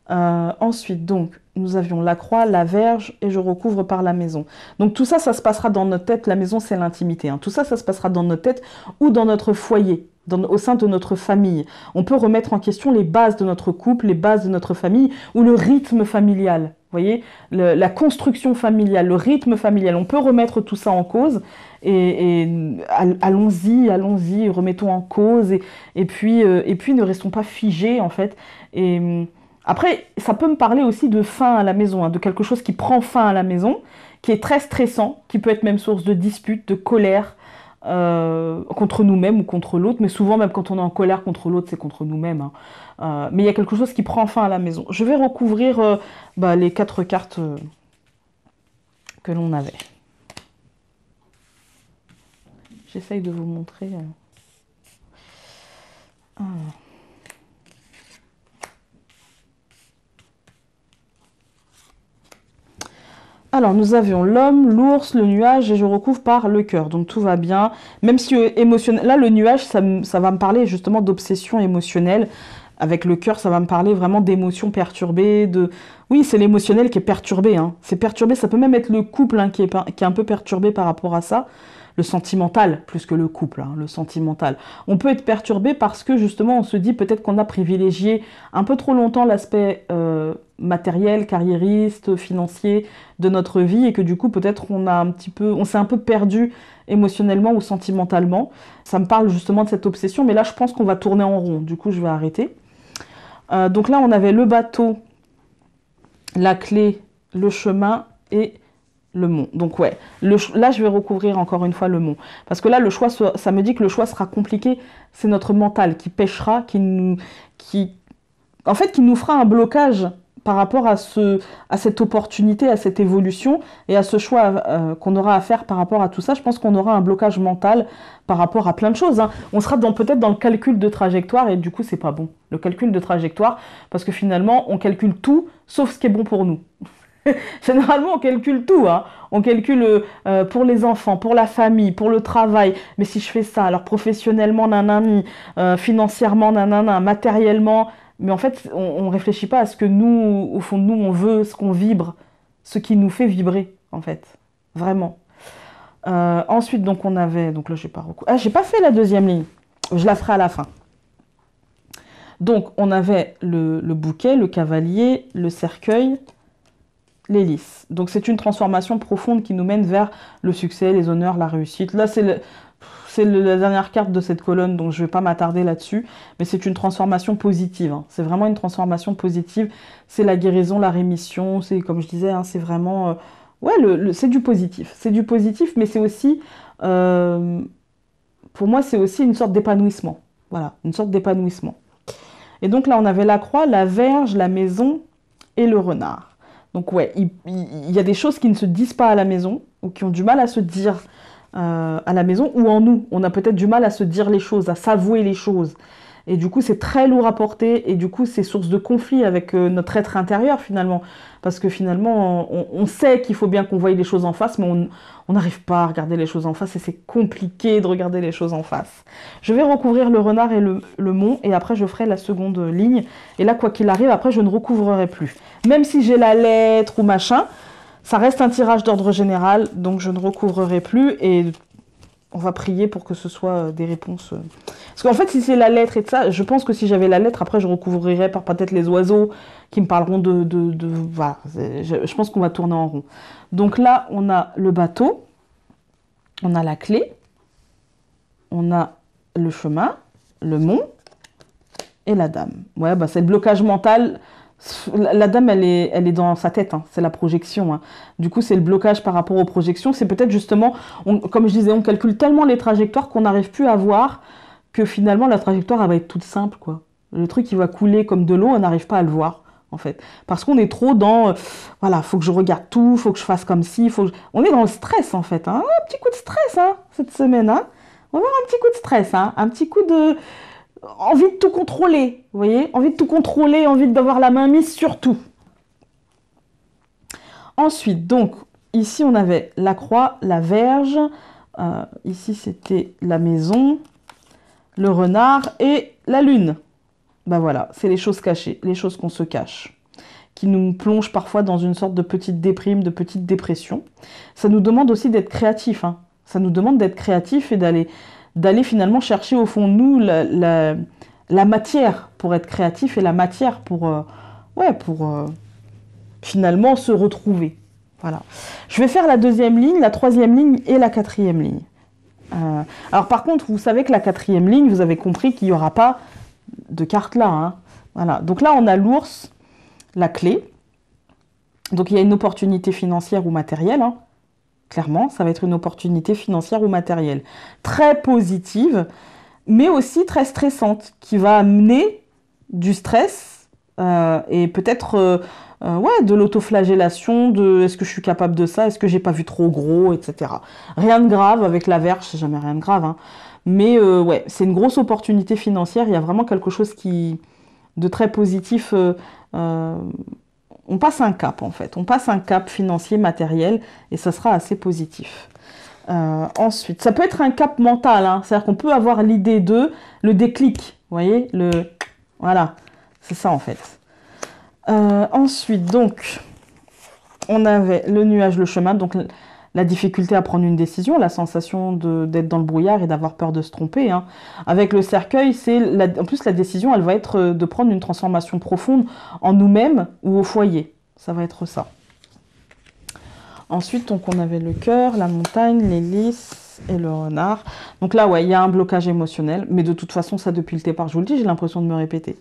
Ensuite, donc, nous avions la croix, la verge, et je recouvre par la maison. Donc tout ça, ça se passera dans notre tête, la maison c'est l'intimité, hein. Tout ça, ça se passera dans notre tête ou dans notre foyer, au sein de notre famille. On peut remettre en question les bases de notre couple, les bases de notre famille, ou le rythme familial. Vous voyez, la construction familiale, le rythme familial, on peut remettre tout ça en cause et allons-y, remettons en cause et puis ne restons pas figés en fait. Et Après, ça peut me parler aussi de fin à la maison, hein, de quelque chose qui prend fin à la maison, qui est très stressant, qui peut être même source de dispute, de colère contre nous-mêmes ou contre l'autre. Mais souvent, même quand on est en colère contre l'autre, c'est contre nous-mêmes, hein. Mais il y a quelque chose qui prend fin à la maison. Je vais recouvrir les 4 cartes que l'on avait. J'essaye de vous montrer. Alors, nous avions l'homme, l'ours, le nuage et je recouvre par le cœur. Donc, tout va bien. Même si émotionnel... Là, le nuage, ça va me parler justement d'obsession émotionnelle. Avec le cœur, ça va me parler vraiment d'émotions perturbées. Oui, c'est l'émotionnel qui est perturbé, hein. C'est perturbé. Ça peut même être le couple, hein, qui est un peu perturbé par rapport à ça. Le sentimental, plus que le couple, hein, le sentimental. On peut être perturbé parce que justement, on se dit peut-être qu'on a privilégié un peu trop longtemps l'aspect matériel, carriériste, financier de notre vie et que du coup, peut-être on s'est un peu perdu émotionnellement ou sentimentalement. Ça me parle justement de cette obsession, mais là, je pense qu'on va tourner en rond. Du coup, je vais arrêter. Donc là, on avait le bateau, la clé, le chemin et le mont. Donc ouais, là je vais recouvrir encore une fois le mont. Parce que là, le choix, ça me dit que le choix sera compliqué. C'est notre mental qui pêchera, qui nous fera un blocage par rapport à cette opportunité, à cette évolution et à ce choix qu'on aura à faire par rapport à tout ça. Je pense qu'on aura un blocage mental par rapport à plein de choses, hein. On sera peut-être dans le calcul de trajectoire et du coup, c'est pas bon. Le calcul de trajectoire, parce que finalement, on calcule tout sauf ce qui est bon pour nous. Généralement, on calcule tout, hein. On calcule pour les enfants, pour la famille, pour le travail. Mais si je fais ça, alors professionnellement, nanani, financièrement, nanana, matériellement. Mais en fait, on ne réfléchit pas à ce que nous, au fond de nous, on veut, ce qu'on vibre, ce qui nous fait vibrer, en fait. Vraiment. Ensuite, donc, on avait... Donc là, j'ai pas fait la deuxième ligne. Je la ferai à la fin. Donc, on avait le bouquet, le cavalier, le cercueil, l'hélice. Donc c'est une transformation profonde qui nous mène vers le succès, les honneurs, la réussite. Là, c'est la dernière carte de cette colonne, donc je ne vais pas m'attarder là-dessus, mais c'est une transformation positive, hein. C'est vraiment une transformation positive. C'est la guérison, la rémission, c'est comme je disais, hein, c'est vraiment... ouais, c'est du positif. C'est du positif, mais c'est aussi... pour moi, c'est aussi une sorte d'épanouissement. Voilà, une sorte d'épanouissement. Et donc là, on avait la croix, la verge, la maison et le renard. Donc ouais, il y a des choses qui ne se disent pas à la maison, ou qui ont du mal à se dire à la maison, ou en nous. On a peut-être du mal à se dire les choses, à s'avouer les choses. Et du coup, c'est très lourd à porter, et du coup, c'est source de conflit avec notre être intérieur, finalement. Parce que finalement, on sait qu'il faut bien qu'on voie les choses en face, mais on n'arrive pas à regarder les choses en face, et c'est compliqué de regarder les choses en face. Je vais recouvrir le renard et le mont, et après, je ferai la seconde ligne. Et là, quoi qu'il arrive, après, je ne recouvrerai plus. Même si j'ai la lettre ou machin, ça reste un tirage d'ordre général, donc je ne recouvrerai plus, et... on va prier pour que ce soit des réponses. Parce qu'en fait, si c'est la lettre et de ça, je pense que si j'avais la lettre, après, je recouvrirais par peut-être les oiseaux qui me parleront voilà, je pense qu'on va tourner en rond. Donc là, on a le bateau, on a la clé, on a le chemin, le mont et la dame. Ouais, bah c'est le blocage mental. La dame, elle est dans sa tête, hein. C'est la projection, hein. Du coup, c'est le blocage par rapport aux projections. C'est peut-être justement, comme je disais, on calcule tellement les trajectoires qu'on n'arrive plus à voir que finalement, la trajectoire, elle va être toute simple, quoi. Le truc, il va couler comme de l'eau, on n'arrive pas à le voir, en fait. Parce qu'on est trop dans, voilà, faut que je regarde tout, faut que je fasse comme ci, on est dans le stress, en fait, hein. Un petit coup de stress, hein, cette semaine, hein. On va avoir un petit coup de stress, hein. Un petit coup de... envie de tout contrôler, vous voyez, envie de tout contrôler, envie d'avoir la main mise sur tout. Ensuite, donc, ici, on avait la croix, la verge. Ici, c'était la maison, le renard et la lune. Ben voilà, c'est les choses cachées, les choses qu'on se cache, qui nous plongent parfois dans une sorte de petite déprime, de petite dépression. Ça nous demande aussi d'être créatif, hein. Ça nous demande d'être créatif et d'aller finalement chercher au fond de nous la matière pour être créatif et la matière pour finalement se retrouver. Voilà. Je vais faire la deuxième ligne, la troisième ligne et la quatrième ligne. Alors par contre, vous savez que la quatrième ligne, vous avez compris qu'il n'y aura pas de carte là, hein. Voilà. Donc là, on a l'ours, la clé. Donc il y a une opportunité financière ou matérielle, hein. Clairement, ça va être une opportunité financière ou matérielle. Très positive, mais aussi très stressante, qui va amener du stress et peut-être ouais, de l'autoflagellation, de est-ce que je suis capable de ça, est-ce que j'ai pas vu trop gros, etc. Rien de grave avec la verge, c'est jamais rien de grave, hein. Mais ouais, c'est une grosse opportunité financière, il y a vraiment quelque chose de très positif. Euh, on passe un cap en fait, on passe un cap financier, matériel, et ça sera assez positif. Ensuite, ça peut être un cap mental, hein, c'est-à-dire qu'on peut avoir l'idée de, le déclic, vous voyez, voilà, c'est ça en fait. Ensuite, donc, on avait le nuage, le chemin, donc la difficulté à prendre une décision, la sensation d'être dans le brouillard et d'avoir peur de se tromper, hein. Avec le cercueil, en plus la décision, elle va être de prendre une transformation profonde en nous-mêmes ou au foyer, ça va être ça. Ensuite, donc, on avait le cœur, la montagne, les lys et le renard. Donc là, ouais, il y a un blocage émotionnel, mais de toute façon, ça depuis le départ, je vous le dis, j'ai l'impression de me répéter.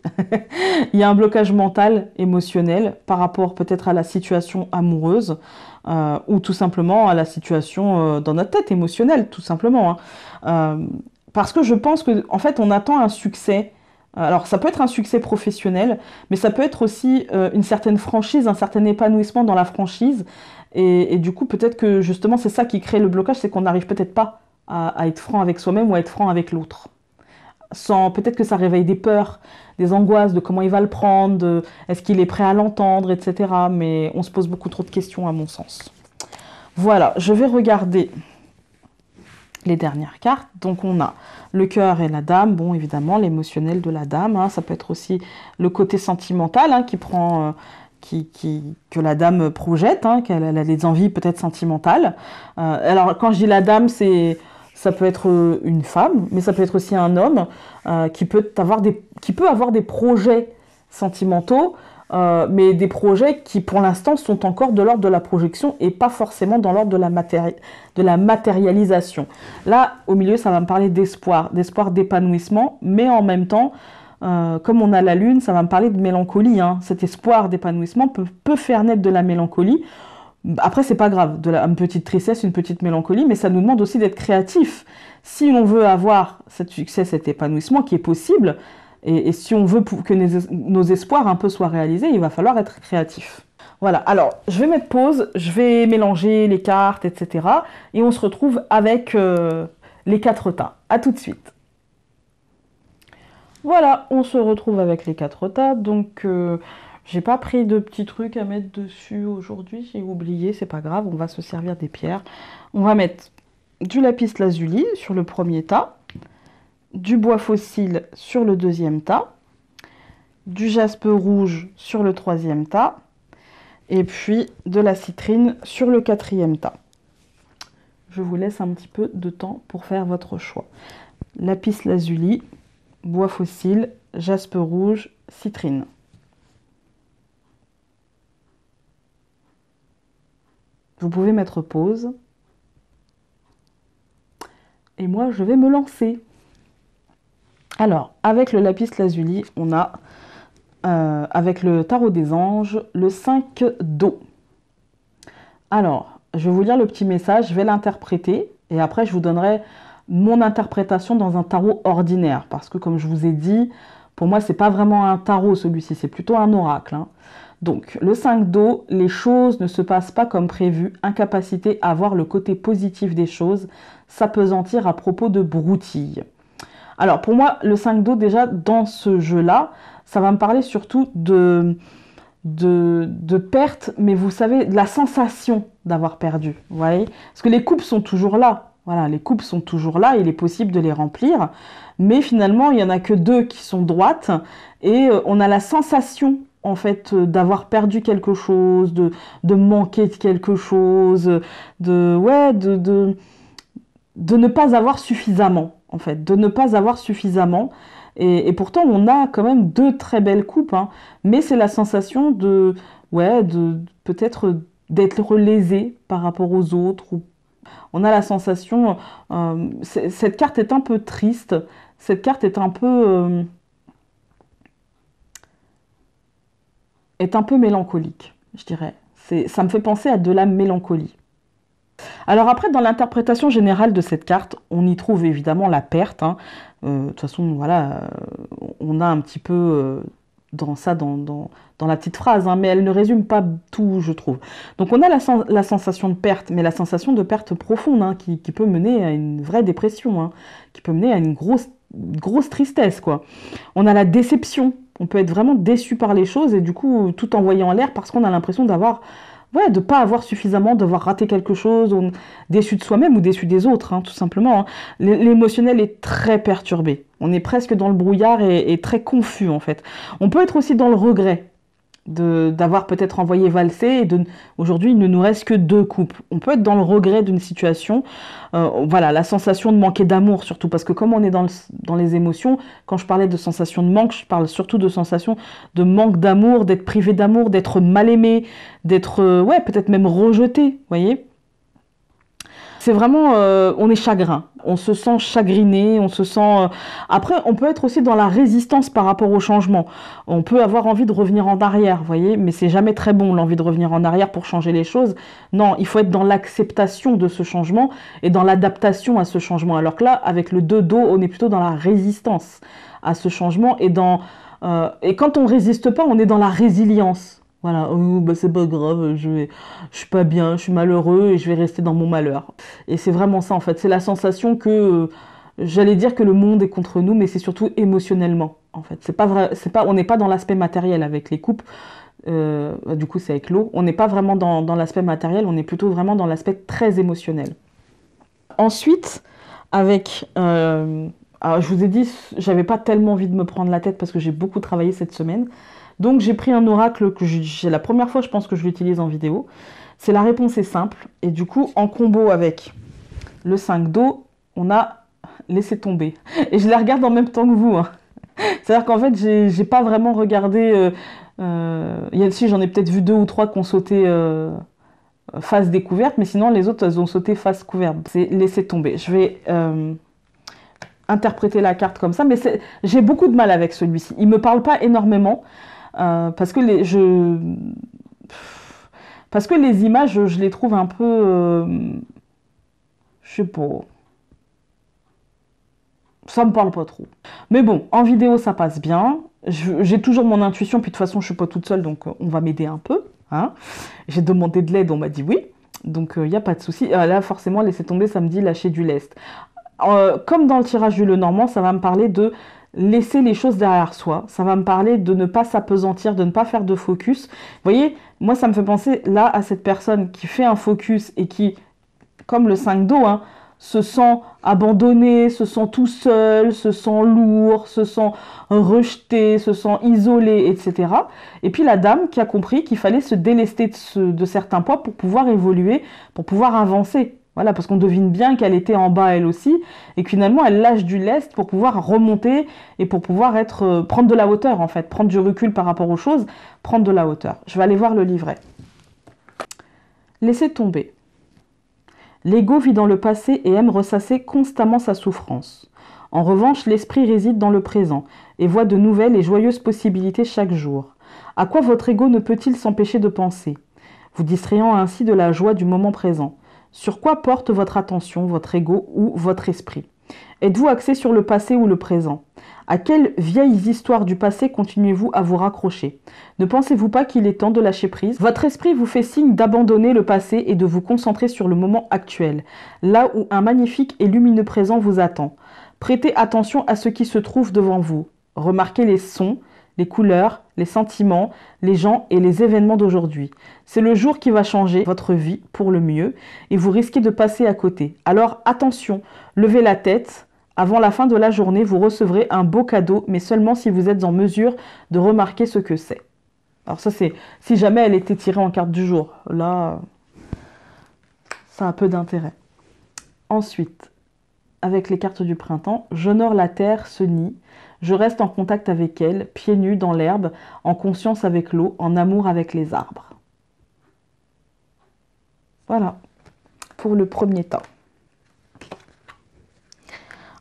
Il y a un blocage mental, émotionnel, par rapport peut-être à la situation amoureuse, ou tout simplement à la situation dans notre tête, émotionnelle, tout simplement, hein. Parce que je pense que, en fait, on attend un succès. Alors, ça peut être un succès professionnel, mais ça peut être aussi une certaine franchise, un certain épanouissement dans la franchise. Et du coup, peut-être que justement, c'est ça qui crée le blocage, c'est qu'on n'arrive peut-être pas à être franc avec soi-même ou à être franc avec l'autre. Peut-être que ça réveille des peurs, des angoisses de comment il va le prendre, est-ce qu'il est prêt à l'entendre, etc. Mais on se pose beaucoup trop de questions à mon sens. Voilà, je vais regarder les dernières cartes. Donc on a le cœur et la dame, bon évidemment l'émotionnel de la dame, hein. Ça peut être aussi le côté sentimental, hein, qui prend... que la dame projette, hein, qu'elle a des envies peut-être sentimentales. Alors quand je dis la dame, ça peut être une femme, mais ça peut être aussi un homme qui peut avoir des projets sentimentaux, mais des projets qui pour l'instant sont encore de l'ordre de la projection et pas forcément dans l'ordre de la matérialisation. Là, au milieu, ça va me parler d'espoir, d'épanouissement, mais en même temps, comme on a la lune, ça va me parler de mélancolie, hein. Cet espoir d'épanouissement peut faire naître de la mélancolie. Après, c'est pas grave, une petite tristesse, une petite mélancolie, mais ça nous demande aussi d'être créatif. Si on veut avoir cet succès, cet épanouissement qui est possible, et si on veut que nos espoirs un peu soient réalisés, il va falloir être créatif. Voilà, alors je vais mettre pause, je vais mélanger les cartes, etc. Et on se retrouve avec les 4 tas. À tout de suite. Voilà, on se retrouve avec les 4 tas. Donc, j'ai pas pris de petits trucs à mettre dessus aujourd'hui. J'ai oublié, c'est pas grave, on va se servir des pierres. On va mettre du lapis lazuli sur le premier tas, du bois fossile sur le deuxième tas, du jaspe rouge sur le troisième tas, et puis de la citrine sur le quatrième tas. Je vous laisse un petit peu de temps pour faire votre choix. Lapis lazuli, bois fossile, jaspe rouge, citrine. Vous pouvez mettre pause. Et moi, je vais me lancer. Alors, avec le lapis lazuli, on a, avec le tarot des anges, le 5 d'eau. Alors, je vais vous lire le petit message, je vais l'interpréter, et après, je vous donnerai mon interprétation dans un tarot ordinaire. Parce que, comme je vous ai dit, pour moi, c'est pas vraiment un tarot, celui-ci, c'est plutôt un oracle, hein. Donc, le 5 d'eau, les choses ne se passent pas comme prévu, incapacité à voir le côté positif des choses, s'apesantir à propos de broutilles. Alors, pour moi, le 5 d'eau, déjà, dans ce jeu-là, ça va me parler surtout de perte, mais vous savez, de la sensation d'avoir perdu, vous voyez? Parce que les coupes sont toujours là, voilà, les coupes sont toujours là, il est possible de les remplir, mais finalement, il n'y en a que 2 qui sont droites, et on a la sensation en fait, d'avoir perdu quelque chose, de manquer de quelque chose, de ne pas avoir suffisamment, en fait, de ne pas avoir suffisamment. Et pourtant, on a quand même 2 très belles coupes, hein, mais c'est la sensation de peut-être d'être lésé par rapport aux autres. On a la sensation, cette carte est un peu triste, cette carte est un peu... est un peu mélancolique, je dirais. Ça me fait penser à de la mélancolie. Alors après, dans l'interprétation générale de cette carte, on y trouve évidemment la perte, hein. De toute façon, voilà, on a un petit peu dans ça, dans la petite phrase, hein, mais elle ne résume pas tout, je trouve. Donc on a la sensation de perte, mais la sensation de perte profonde, hein, qui peut mener à une vraie dépression, hein, qui peut mener à une grosse tristesse, quoi. On a la déception. On peut être vraiment déçu par les choses et du coup, tout envoyer en l'air parce qu'on a l'impression d'avoir ouais, de pas avoir suffisamment, d'avoir raté quelque chose, ou déçu de soi-même ou déçu des autres, hein, tout simplement, hein. L'émotionnel est très perturbé. On est presque dans le brouillard et très confus, en fait. On peut être aussi dans le regret d'avoir peut-être envoyé valser et aujourd'hui il ne nous reste que 2 coupes. On peut être dans le regret d'une situation, voilà, la sensation de manquer d'amour surtout, parce que comme on est dans les émotions, quand je parlais de sensation de manque, je parle surtout de sensation de manque d'amour, d'être privé d'amour, d'être mal aimé, d'être, ouais, peut-être même rejeté, vous voyez. C'est vraiment, on est chagrin, on se sent chagriné, on se sent... Après, on peut être aussi dans la résistance par rapport au changement. On peut avoir envie de revenir en arrière, vous voyez, mais c'est jamais très bon l'envie de revenir en arrière pour changer les choses. Non, il faut être dans l'acceptation de ce changement et dans l'adaptation à ce changement. Alors que là, avec le 2 dos, on est plutôt dans la résistance à ce changement et quand on résiste pas, on est dans la résilience. Voilà, oh, bah c'est pas grave, je suis pas bien, je suis malheureux et je vais rester dans mon malheur. Et c'est vraiment ça en fait, c'est la sensation que, j'allais dire que le monde est contre nous, mais c'est surtout émotionnellement en fait. C'est pas vrai, on n'est pas dans l'aspect matériel avec les coupes, du coup c'est avec l'eau, on n'est pas vraiment dans l'aspect matériel, on est plutôt vraiment dans l'aspect très émotionnel. Ensuite, alors je vous ai dit, j'avais pas tellement envie de me prendre la tête parce que j'ai beaucoup travaillé cette semaine. Donc j'ai pris un oracle que c'est la première fois je pense que je l'utilise en vidéo. C'est la réponse est simple. Et du coup, en combo avec le 5 d'eau, on a laissé tomber. Et je les regarde en même temps que vous, hein. C'est-à-dire qu'en fait, j'ai pas vraiment regardé... si, j'en ai peut-être vu 2 ou 3 qui ont sauté face découverte, mais sinon les autres, elles ont sauté face couverte. C'est laisser tomber. Je vais... interpréter la carte comme ça, mais j'ai beaucoup de mal avec celui-ci. Il me parle pas énormément. Parce que les images, je les trouve un peu... je sais pas. Ça me parle pas trop. Mais bon, en vidéo, ça passe bien. J'ai toujours mon intuition, puis de toute façon, je suis pas toute seule, donc on va m'aider un peu, hein. J'ai demandé de l'aide, on m'a dit oui. Donc, il n'y a pas de souci. Là, forcément, laisser tomber, ça me dit lâcher du lest. Comme dans le tirage du Lenormand, ça va me parler de laisser les choses derrière soi. Ça va me parler de ne pas s'apesantir, de ne pas faire de focus. Vous voyez, moi, ça me fait penser là à cette personne qui fait un focus et qui, comme le 5 d'eau, hein, se sent abandonné, se sent tout seul, se sent lourd, se sent rejeté, se sent isolé, etc. Et puis la dame qui a compris qu'il fallait se délester de certains poids pour pouvoir évoluer, pour pouvoir avancer. Voilà, parce qu'on devine bien qu'elle était en bas elle aussi, et que finalement elle lâche du lest pour pouvoir remonter et pour pouvoir prendre de la hauteur en fait, prendre du recul par rapport aux choses, prendre de la hauteur. Je vais aller voir le livret. Laissez tomber. L'ego vit dans le passé et aime ressasser constamment sa souffrance. En revanche, l'esprit réside dans le présent et voit de nouvelles et joyeuses possibilités chaque jour. À quoi votre ego ne peut-il s'empêcher de penser, vous distrayant ainsi de la joie du moment présent? Sur quoi porte votre attention, votre ego ou votre esprit? Êtes-vous axé sur le passé ou le présent? À quelles vieilles histoires du passé continuez-vous à vous raccrocher? Ne pensez-vous pas qu'il est temps de lâcher prise? Votre esprit vous fait signe d'abandonner le passé et de vous concentrer sur le moment actuel, là où un magnifique et lumineux présent vous attend. Prêtez attention à ce qui se trouve devant vous. Remarquez les sons, les couleurs, les sentiments, les gens et les événements d'aujourd'hui. C'est le jour qui va changer votre vie pour le mieux et vous risquez de passer à côté. Alors attention, levez la tête. Avant la fin de la journée, vous recevrez un beau cadeau, mais seulement si vous êtes en mesure de remarquer ce que c'est. Alors ça, c'est si jamais elle était tirée en carte du jour. Là, ça a peu d'intérêt. Ensuite, avec les cartes du printemps, j'honore la terre, ce nid. Je reste en contact avec elle, pieds nus dans l'herbe, en conscience avec l'eau, en amour avec les arbres. Voilà, pour le premier tas.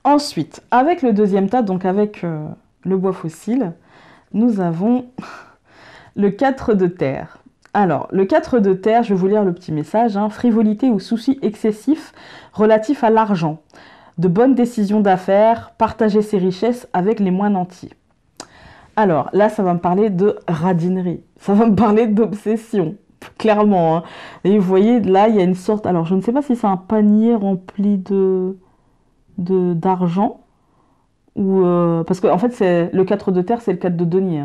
Ensuite, avec le deuxième tas, donc avec le bois fossile, nous avons Le 4 de terre. Alors, le 4 de terre, je vais vous lire le petit message. Hein. Frivolité ou souci excessif relatif à l'argent. De bonnes décisions d'affaires, partager ses richesses avec les moins nantis. Alors, là, ça va me parler de radinerie. Ça va me parler d'obsession. Clairement. Hein. Et vous voyez, là, il y a une sorte... Alors, je ne sais pas si c'est un panier rempli d'argent. Ou parce qu'en fait, c'est le 4 de terre, c'est le 4 de denier.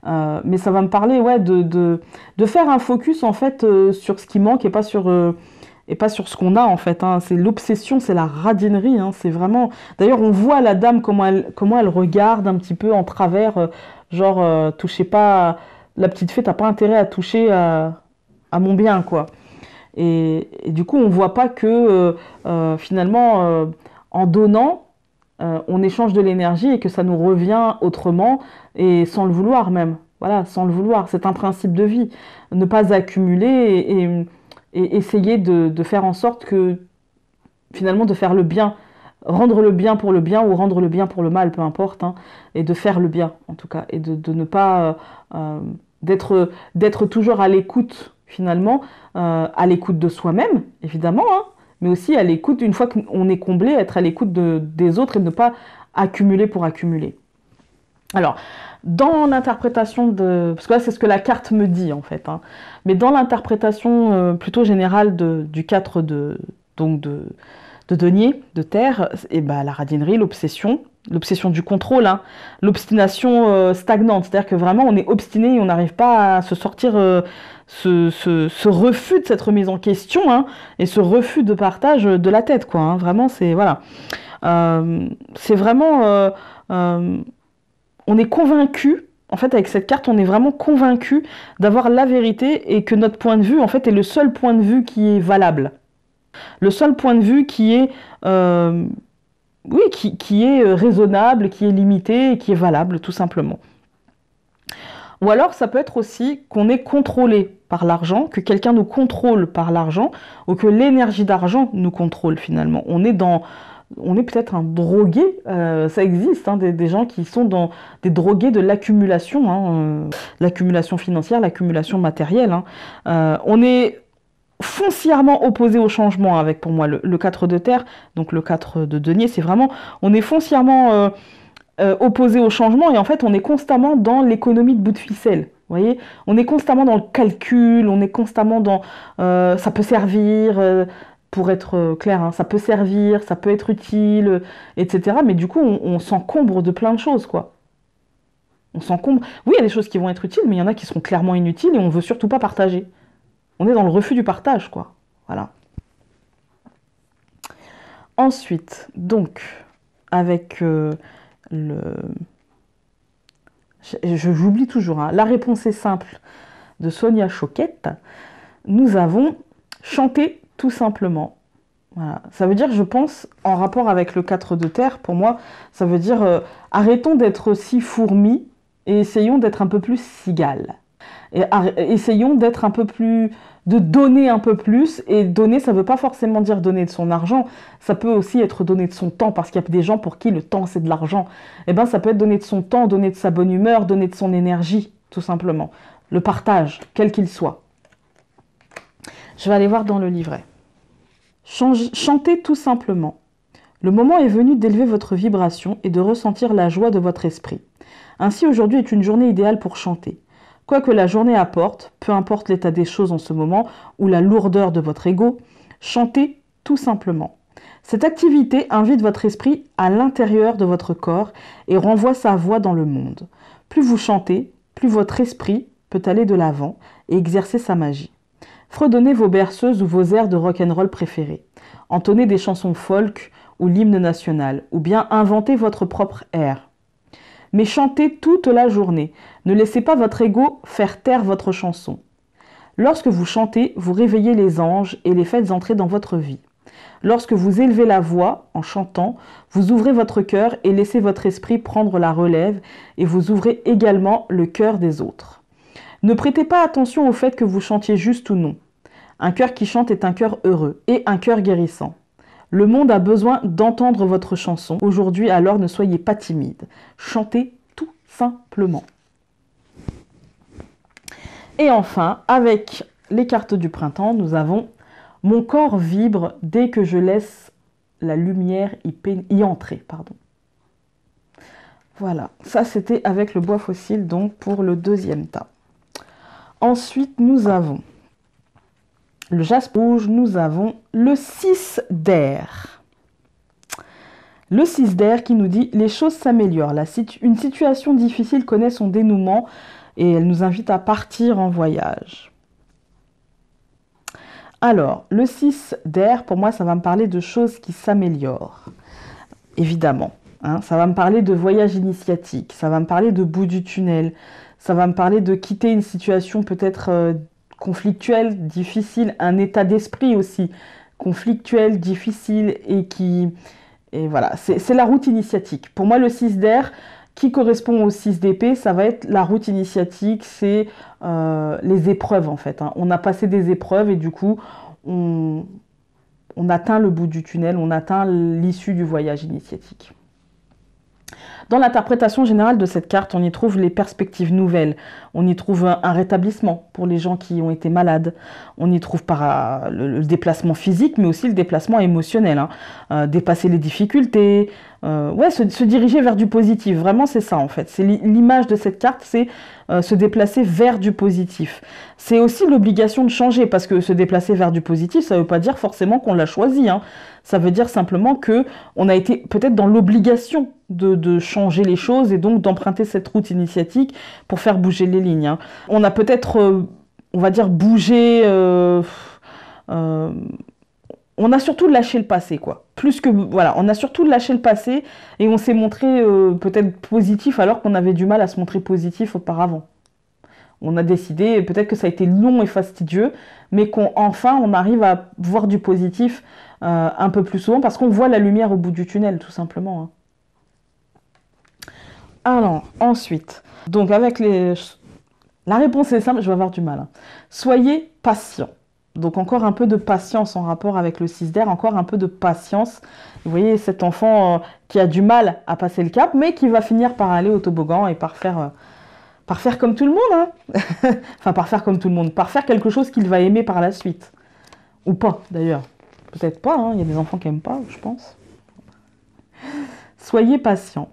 Hein. Mais ça va me parler ouais, de faire un focus en fait sur ce qui manque et pas sur ce qu'on a en fait. Hein. C'est l'obsession, c'est la radinerie. Hein. C'est vraiment. D'ailleurs, on voit la dame comment elle regarde un petit peu en travers, genre touchez pas. La petite fée, t'as pas intérêt à toucher à mon bien quoi. Et du coup, on voit pas que finalement, en donnant, on échange de l'énergie et que ça nous revient autrement et sans le vouloir même. Voilà, sans le vouloir. C'est un principe de vie. Ne pas accumuler et essayer de faire en sorte que, finalement, de faire le bien. Rendre le bien pour le bien ou rendre le bien pour le mal, peu importe. Hein, et de faire le bien, en tout cas. Et de ne pas... d'être toujours à l'écoute, finalement. À l'écoute de soi-même, évidemment, hein, mais aussi à l'écoute, une fois qu'on est comblé, être à l'écoute des autres et ne pas accumuler pour accumuler. Alors, dans l'interprétation de... Parce que là, c'est ce que la carte me dit, en fait. Hein, mais dans l'interprétation plutôt générale du 4 de denier, de terre, et ben, la radinerie, l'obsession du contrôle, hein, l'obstination stagnante. C'est-à-dire que vraiment, on est obstiné et on n'arrive pas à se sortir... ce refus de cette remise en question hein, et ce refus de partage de la tête quoi hein, vraiment c'est voilà c'est vraiment on est convaincu en fait avec cette carte on est vraiment convaincu d'avoir la vérité et que notre point de vue en fait est le seul point de vue qui est valable, le seul point de vue qui est oui qui est raisonnable, qui est limité et qui est valable tout simplement. Ou alors, ça peut être aussi qu'on est contrôlé par l'argent, que quelqu'un nous contrôle par l'argent, ou que l'énergie d'argent nous contrôle finalement. On est peut-être un drogué, ça existe, hein, des gens qui sont dans des drogués de l'accumulation, hein, l'accumulation financière, l'accumulation matérielle. Hein. On est foncièrement opposé au changement avec, pour moi, le 4 de terre, donc le 4 de denier, c'est vraiment, on est foncièrement... opposé au changement et en fait on est constamment dans l'économie de bout de ficelle, vous voyez, on est constamment dans le calcul, on est constamment dans ça peut servir pour être clair, hein, ça peut servir, ça peut être utile, etc. Mais du coup on s'encombre de plein de choses quoi. On s'encombre. Oui, il y a des choses qui vont être utiles, mais il y en a qui seront clairement inutiles et on veut surtout pas partager. On est dans le refus du partage quoi. Voilà. Ensuite, donc avec j'oublie toujours, hein. La réponse est simple de Sonia Choquette. Nous avons chanté tout simplement. Voilà. Ça veut dire, je pense, en rapport avec le 4 de terre, pour moi, ça veut dire arrêtons d'être si fourmis et essayons d'être un peu plus cigales. Et essayons d'être un peu plus... de donner un peu plus, et donner, ça ne veut pas forcément dire donner de son argent, ça peut aussi être donner de son temps, parce qu'il y a des gens pour qui le temps c'est de l'argent. Et bien ça peut être donner de son temps, donner de sa bonne humeur, donner de son énergie, tout simplement. Le partage, quel qu'il soit. Je vais aller voir dans le livret. Chantez tout simplement. Le moment est venu d'élever votre vibration et de ressentir la joie de votre esprit. Ainsi aujourd'hui est une journée idéale pour chanter. Quoi que la journée apporte, peu importe l'état des choses en ce moment ou la lourdeur de votre ego, chantez tout simplement. Cette activité invite votre esprit à l'intérieur de votre corps et renvoie sa voix dans le monde. Plus vous chantez, plus votre esprit peut aller de l'avant et exercer sa magie. Fredonnez vos berceuses ou vos airs de rock'n'roll préférés. Entonnez des chansons folk ou l'hymne national, ou bien inventez votre propre air. Mais chantez toute la journée. Ne laissez pas votre ego faire taire votre chanson. Lorsque vous chantez, vous réveillez les anges et les faites entrer dans votre vie. Lorsque vous élevez la voix en chantant, vous ouvrez votre cœur et laissez votre esprit prendre la relève et vous ouvrez également le cœur des autres. Ne prêtez pas attention au fait que vous chantiez juste ou non. Un cœur qui chante est un cœur heureux et un cœur guérissant. Le monde a besoin d'entendre votre chanson. Aujourd'hui, alors ne soyez pas timide. Chantez tout simplement. Et enfin, avec les cartes du printemps, nous avons « Mon corps vibre dès que je laisse la lumière y entrer. » Pardon. Voilà, ça c'était avec le bois fossile, donc pour le deuxième tas. Ensuite, nous avons le jaspe rouge, nous avons le 6 d'air. Le 6 d'air qui nous dit « Les choses s'améliorent. Une situation difficile connaît son dénouement et elle nous invite à partir en voyage. » Alors, le 6 d'air, pour moi, ça va me parler de choses qui s'améliorent. Évidemment. Hein, ça va me parler de voyage initiatique, ça va me parler de bout du tunnel, ça va me parler de quitter une situation peut-être conflictuelle, difficile, un état d'esprit aussi conflictuel, difficile et voilà, c'est la route initiatique. Pour moi, le 6 d'air, qui correspond au 6 d'épée, ça va être la route initiatique, c'est les épreuves en fait. Hein. On a passé des épreuves et du coup, on atteint le bout du tunnel, on atteint l'issue du voyage initiatique. Dans l'interprétation générale de cette carte, on y trouve les perspectives nouvelles, on y trouve un rétablissement pour les gens qui ont été malades, on y trouve le déplacement physique, mais aussi le déplacement émotionnel, hein. Dépasser les difficultés, ouais, se diriger vers du positif, vraiment c'est ça en fait. C'est l'image de cette carte, c'est se déplacer vers du positif. C'est aussi l'obligation de changer, parce que se déplacer vers du positif, ça ne veut pas dire forcément qu'on l'a choisi, hein. Ça veut dire simplement qu'on a été peut-être dans l'obligation de changer les choses et donc d'emprunter cette route initiatique pour faire bouger les lignes. Hein. On a peut-être, on va dire, bougé... on a surtout lâché le passé, quoi. Plus que... Voilà, on a surtout lâché le passé et on s'est montré peut-être positif alors qu'on avait du mal à se montrer positif auparavant. On a décidé, peut-être que ça a été long et fastidieux, mais qu'enfin on arrive à voir du positif un peu plus souvent parce qu'on voit la lumière au bout du tunnel, tout simplement. Hein. Alors, ensuite, donc avec les... La réponse est simple, je vais avoir du mal. Hein. Soyez patient. Donc encore un peu de patience en rapport avec le 6 d'air, encore un peu de patience. Vous voyez cet enfant qui a du mal à passer le cap, mais qui va finir par aller au toboggan et par faire comme tout le monde. Hein. Enfin, par faire comme tout le monde, par faire quelque chose qu'il va aimer par la suite. Ou pas, d'ailleurs. Peut-être pas, hein. Il y a des enfants qui n'aiment pas, je pense. Soyez patient.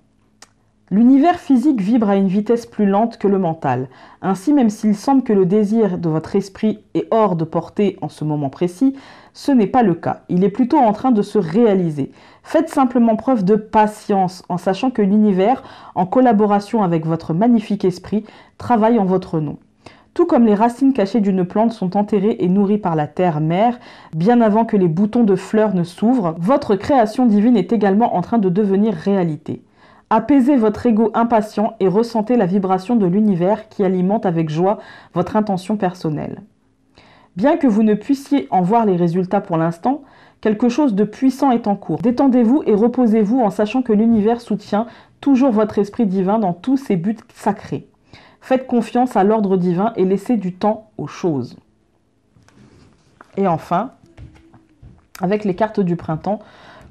L'univers physique vibre à une vitesse plus lente que le mental. Ainsi, même s'il semble que le désir de votre esprit est hors de portée en ce moment précis, ce n'est pas le cas. Il est plutôt en train de se réaliser. Faites simplement preuve de patience en sachant que l'univers, en collaboration avec votre magnifique esprit, travaille en votre nom. Tout comme les racines cachées d'une plante sont enterrées et nourries par la terre-mère, bien avant que les boutons de fleurs ne s'ouvrent, votre création divine est également en train de devenir réalité. Apaisez votre ego impatient et ressentez la vibration de l'univers qui alimente avec joie votre intention personnelle. Bien que vous ne puissiez en voir les résultats pour l'instant, quelque chose de puissant est en cours. Détendez-vous et reposez-vous en sachant que l'univers soutient toujours votre esprit divin dans tous ses buts sacrés. Faites confiance à l'ordre divin et laissez du temps aux choses. Et enfin, avec les cartes du printemps,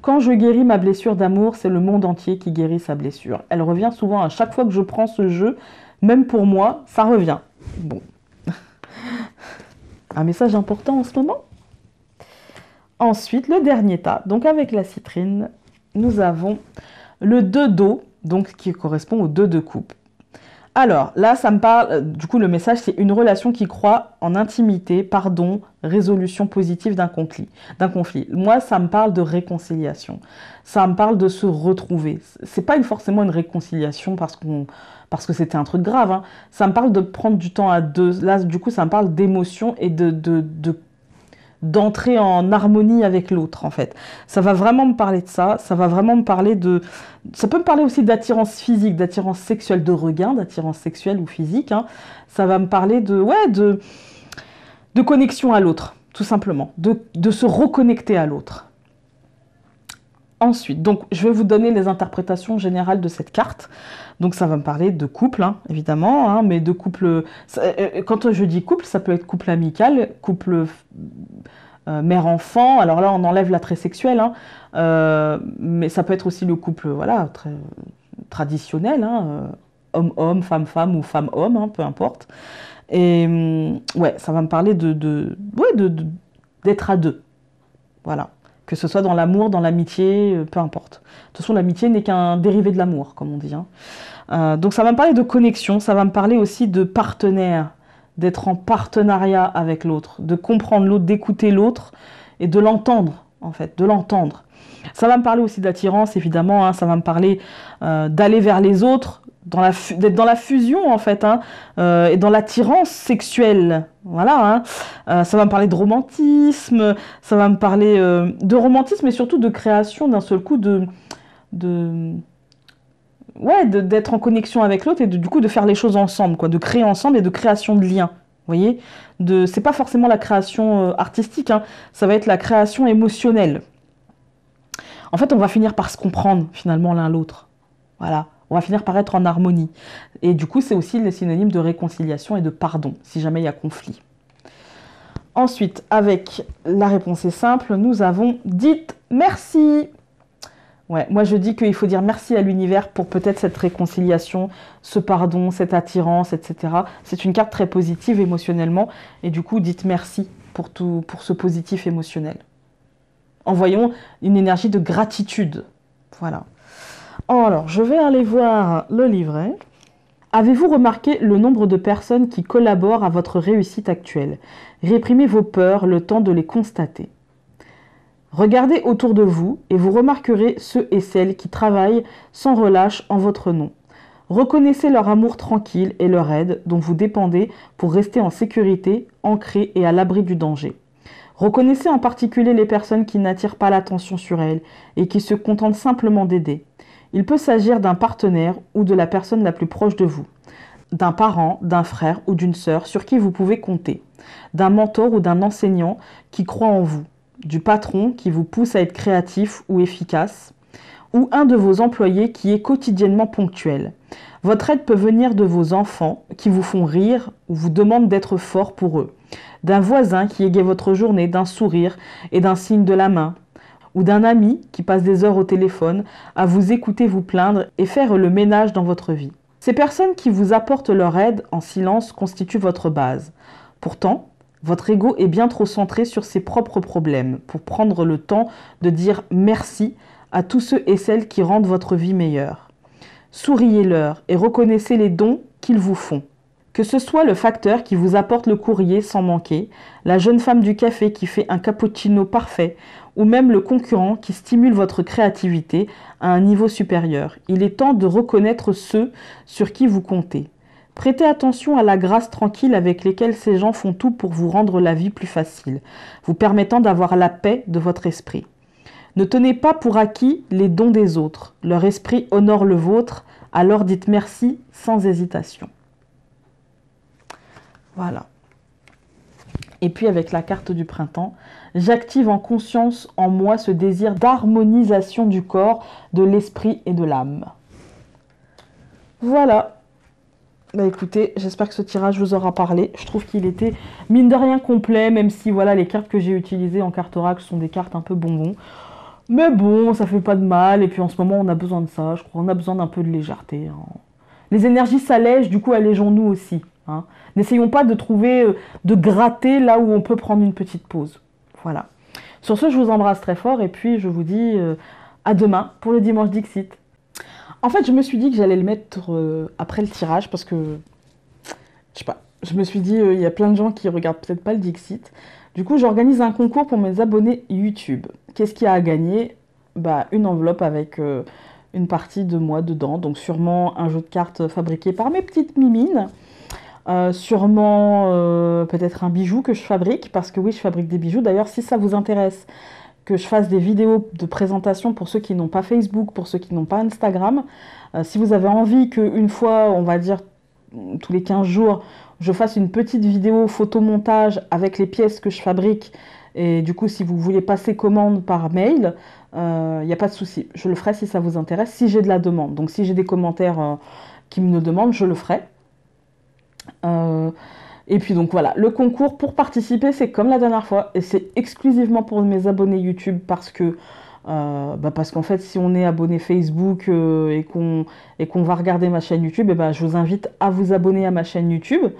quand je guéris ma blessure d'amour, c'est le monde entier qui guérit sa blessure. Elle revient souvent à chaque fois que je prends ce jeu, même pour moi, ça revient. Bon. Un message important en ce moment. Ensuite, le dernier tas, donc avec la citrine, nous avons le 2 d'eau, donc qui correspond au 2 de coupe. Alors, là, ça me parle, du coup, le message, c'est une relation qui croit en intimité, pardon, résolution positive d'un conflit. Moi, ça me parle de réconciliation. Ça me parle de se retrouver. C'est pas forcément une réconciliation parce que c'était un truc grave. Hein. Ça me parle de prendre du temps à deux. Là, du coup, ça me parle d'émotion et d'entrer en harmonie avec l'autre, en fait. Ça va vraiment me parler de ça, ça va vraiment me parler de... Ça peut me parler aussi d'attirance physique, d'attirance sexuelle, de regain, d'attirance sexuelle ou physique. Hein. Ça va me parler de connexion à l'autre, tout simplement, de se reconnecter à l'autre. Ensuite, donc, je vais vous donner les interprétations générales de cette carte. Donc, ça va me parler de couple, hein, évidemment, hein, mais de couple... Quand je dis couple, ça peut être couple amical, couple mère-enfant. Alors là, on enlève l'attrait sexuel, hein, mais ça peut être aussi le couple, voilà, très traditionnel, hein, homme-homme, femme-femme ou femme-homme, hein, peu importe. Et ouais, ça va me parler d'être à deux. Voilà. Que ce soit dans l'amour, dans l'amitié, peu importe. De toute façon, l'amitié n'est qu'un dérivé de l'amour, comme on dit. Hein. Donc ça va me parler de connexion, ça va me parler aussi de partenaire, d'être en partenariat avec l'autre, de comprendre l'autre, d'écouter l'autre et de l'entendre, en fait, de l'entendre. Ça va me parler aussi d'attirance, évidemment, hein, ça va me parler d'aller vers les autres, d'être dans la fusion, en fait, hein, et dans l'attirance sexuelle. Voilà, hein. Ça va me parler de romantisme, ça va me parler de romantisme et surtout de création d'un seul coup ouais, d'être en connexion avec l'autre et du coup de faire les choses ensemble, quoi, de créer ensemble et de création de liens. Vous voyez, c'est pas forcément la création artistique, hein, ça va être la création émotionnelle. En fait, on va finir par se comprendre finalement l'un l'autre. Voilà, on va finir par être en harmonie. Et du coup, c'est aussi le synonyme de réconciliation et de pardon, si jamais il y a conflit. Ensuite, avec la réponse est simple, nous avons dites merci. Ouais, moi je dis qu'il faut dire merci à l'univers pour peut-être cette réconciliation, ce pardon, cette attirance, etc. C'est une carte très positive émotionnellement et du coup dites merci pour ce positif émotionnel. Envoyons une énergie de gratitude. Voilà. Alors, je vais aller voir le livret. Avez-vous remarqué le nombre de personnes qui collaborent à votre réussite actuelle? Réprimez vos peurs le temps de les constater. Regardez autour de vous et vous remarquerez ceux et celles qui travaillent sans relâche en votre nom. Reconnaissez leur amour tranquille et leur aide dont vous dépendez pour rester en sécurité, ancré et à l'abri du danger. Reconnaissez en particulier les personnes qui n'attirent pas l'attention sur elles et qui se contentent simplement d'aider. Il peut s'agir d'un partenaire ou de la personne la plus proche de vous, d'un parent, d'un frère ou d'une sœur sur qui vous pouvez compter, d'un mentor ou d'un enseignant qui croit en vous, du patron qui vous pousse à être créatif ou efficace, ou un de vos employés qui est quotidiennement ponctuel. Votre aide peut venir de vos enfants qui vous font rire ou vous demandent d'être fort pour eux, d'un voisin qui égaye votre journée d'un sourire et d'un signe de la main, ou d'un ami qui passe des heures au téléphone à vous écouter vous plaindre et faire le ménage dans votre vie. Ces personnes qui vous apportent leur aide en silence constituent votre base. Pourtant, votre ego est bien trop centré sur ses propres problèmes pour prendre le temps de dire merci à tous ceux et celles qui rendent votre vie meilleure. Souriez-leur et reconnaissez les dons qu'ils vous font. Que ce soit le facteur qui vous apporte le courrier sans manquer, la jeune femme du café qui fait un cappuccino parfait, ou même le concurrent qui stimule votre créativité à un niveau supérieur. Il est temps de reconnaître ceux sur qui vous comptez. Prêtez attention à la grâce tranquille avec laquelle ces gens font tout pour vous rendre la vie plus facile, vous permettant d'avoir la paix de votre esprit. Ne tenez pas pour acquis les dons des autres. Leur esprit honore le vôtre, alors dites merci sans hésitation. Voilà. Et puis avec la carte du printemps, j'active en conscience en moi ce désir d'harmonisation du corps, de l'esprit et de l'âme. Voilà. Bah écoutez, j'espère que ce tirage vous aura parlé. Je trouve qu'il était mine de rien complet, même si voilà les cartes que j'ai utilisées en carte oracle sont des cartes un peu bonbons. Mais bon, ça fait pas de mal. Et puis en ce moment, on a besoin de ça. Je crois qu'on a besoin d'un peu de légèreté. Hein. Les énergies s'allègent, du coup, allégeons-nous aussi. Hein. N'essayons pas de trouver, de gratter là où on peut prendre une petite pause. Voilà. Sur ce, je vous embrasse très fort et puis je vous dis à demain pour le dimanche Dixit. En fait, je me suis dit que j'allais le mettre après le tirage parce que, je sais pas, je me suis dit, il y a plein de gens qui regardent peut-être pas le Dixit. Du coup, j'organise un concours pour mes abonnés YouTube. Qu'est-ce qu'il y a à gagner? Bah, une enveloppe avec une partie de moi dedans. Donc sûrement un jeu de cartes fabriqué par mes petites mimines. Sûrement peut-être un bijou que je fabrique, parce que oui, je fabrique des bijoux. D'ailleurs, si ça vous intéresse que je fasse des vidéos de présentation pour ceux qui n'ont pas Facebook, pour ceux qui n'ont pas Instagram, si vous avez envie qu'une fois, on va dire tous les 15 jours, je fasse une petite vidéo photomontage avec les pièces que je fabrique, et du coup, si vous voulez passer commande par mail, il n'y a pas de souci. Je le ferai si ça vous intéresse, si j'ai de la demande. Donc si j'ai des commentaires qui me le demandent, je le ferai. Et puis donc voilà, le concours pour participer, c'est comme la dernière fois, et c'est exclusivement pour mes abonnés YouTube parce qu'en fait, si on est abonné Facebook et qu'on va regarder ma chaîne YouTube, je vous invite à vous abonner à ma chaîne YouTube.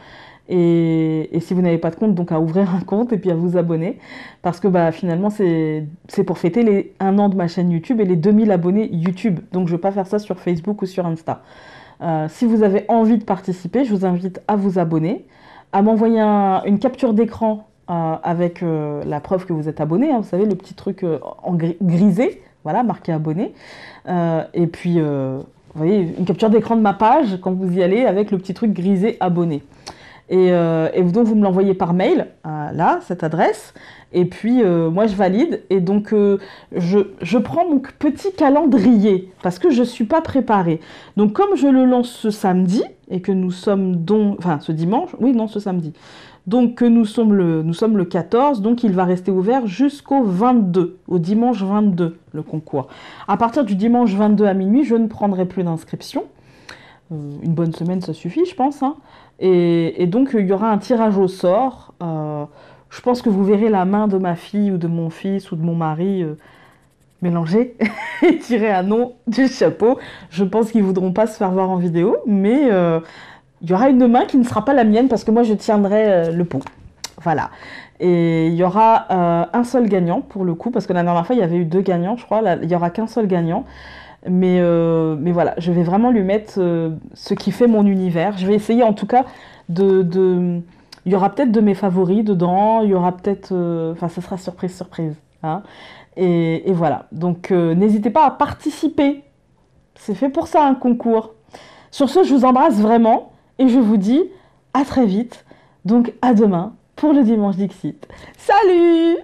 Et si vous n'avez pas de compte, donc à ouvrir un compte et puis à vous abonner. Parce que bah, finalement, c'est pour fêter les 1 an de ma chaîne YouTube et les 2000 abonnés YouTube. Donc je ne vais pas faire ça sur Facebook ou sur Insta. Si vous avez envie de participer, je vous invite à vous abonner, à m'envoyer une capture d'écran avec la preuve que vous êtes abonné, hein, vous savez, le petit truc en grisé, voilà, marqué abonné. Et puis, vous voyez, une capture d'écran de ma page quand vous y allez avec le petit truc grisé abonné. Et donc vous me l'envoyez par mail, là, cette adresse, et puis moi je valide, et donc je prends mon petit calendrier, parce que je ne suis pas préparée. Donc comme je le lance ce samedi, et que nous sommes donc, enfin ce dimanche, oui non ce samedi, donc nous sommes le 14, donc il va rester ouvert jusqu'au 22, au dimanche 22, le concours. À partir du dimanche 22 à minuit, je ne prendrai plus d'inscription. Une bonne semaine, ça suffit, je pense, hein. Et donc, il y aura un tirage au sort. Je pense que vous verrez la main de ma fille ou de mon fils ou de mon mari mélangée et tirer un nom du chapeau. Je pense qu'ils ne voudront pas se faire voir en vidéo, mais il y aura une main qui ne sera pas la mienne parce que moi, je tiendrai le pot. Voilà. Et il y aura un seul gagnant pour le coup, parce que la dernière fois, il y avait eu 2 gagnants, je crois. Là, il n'y aura qu'un seul gagnant. Mais voilà, je vais vraiment lui mettre ce qui fait mon univers. Je vais essayer en tout cas il y aura peut-être de mes favoris dedans, il y aura peut-être... Enfin, ce sera surprise, hein. Et voilà, donc n'hésitez pas à participer. C'est fait pour ça un concours. Sur ce, je vous embrasse vraiment et je vous dis à très vite. Donc à demain pour le Dimanche Dixit. Salut!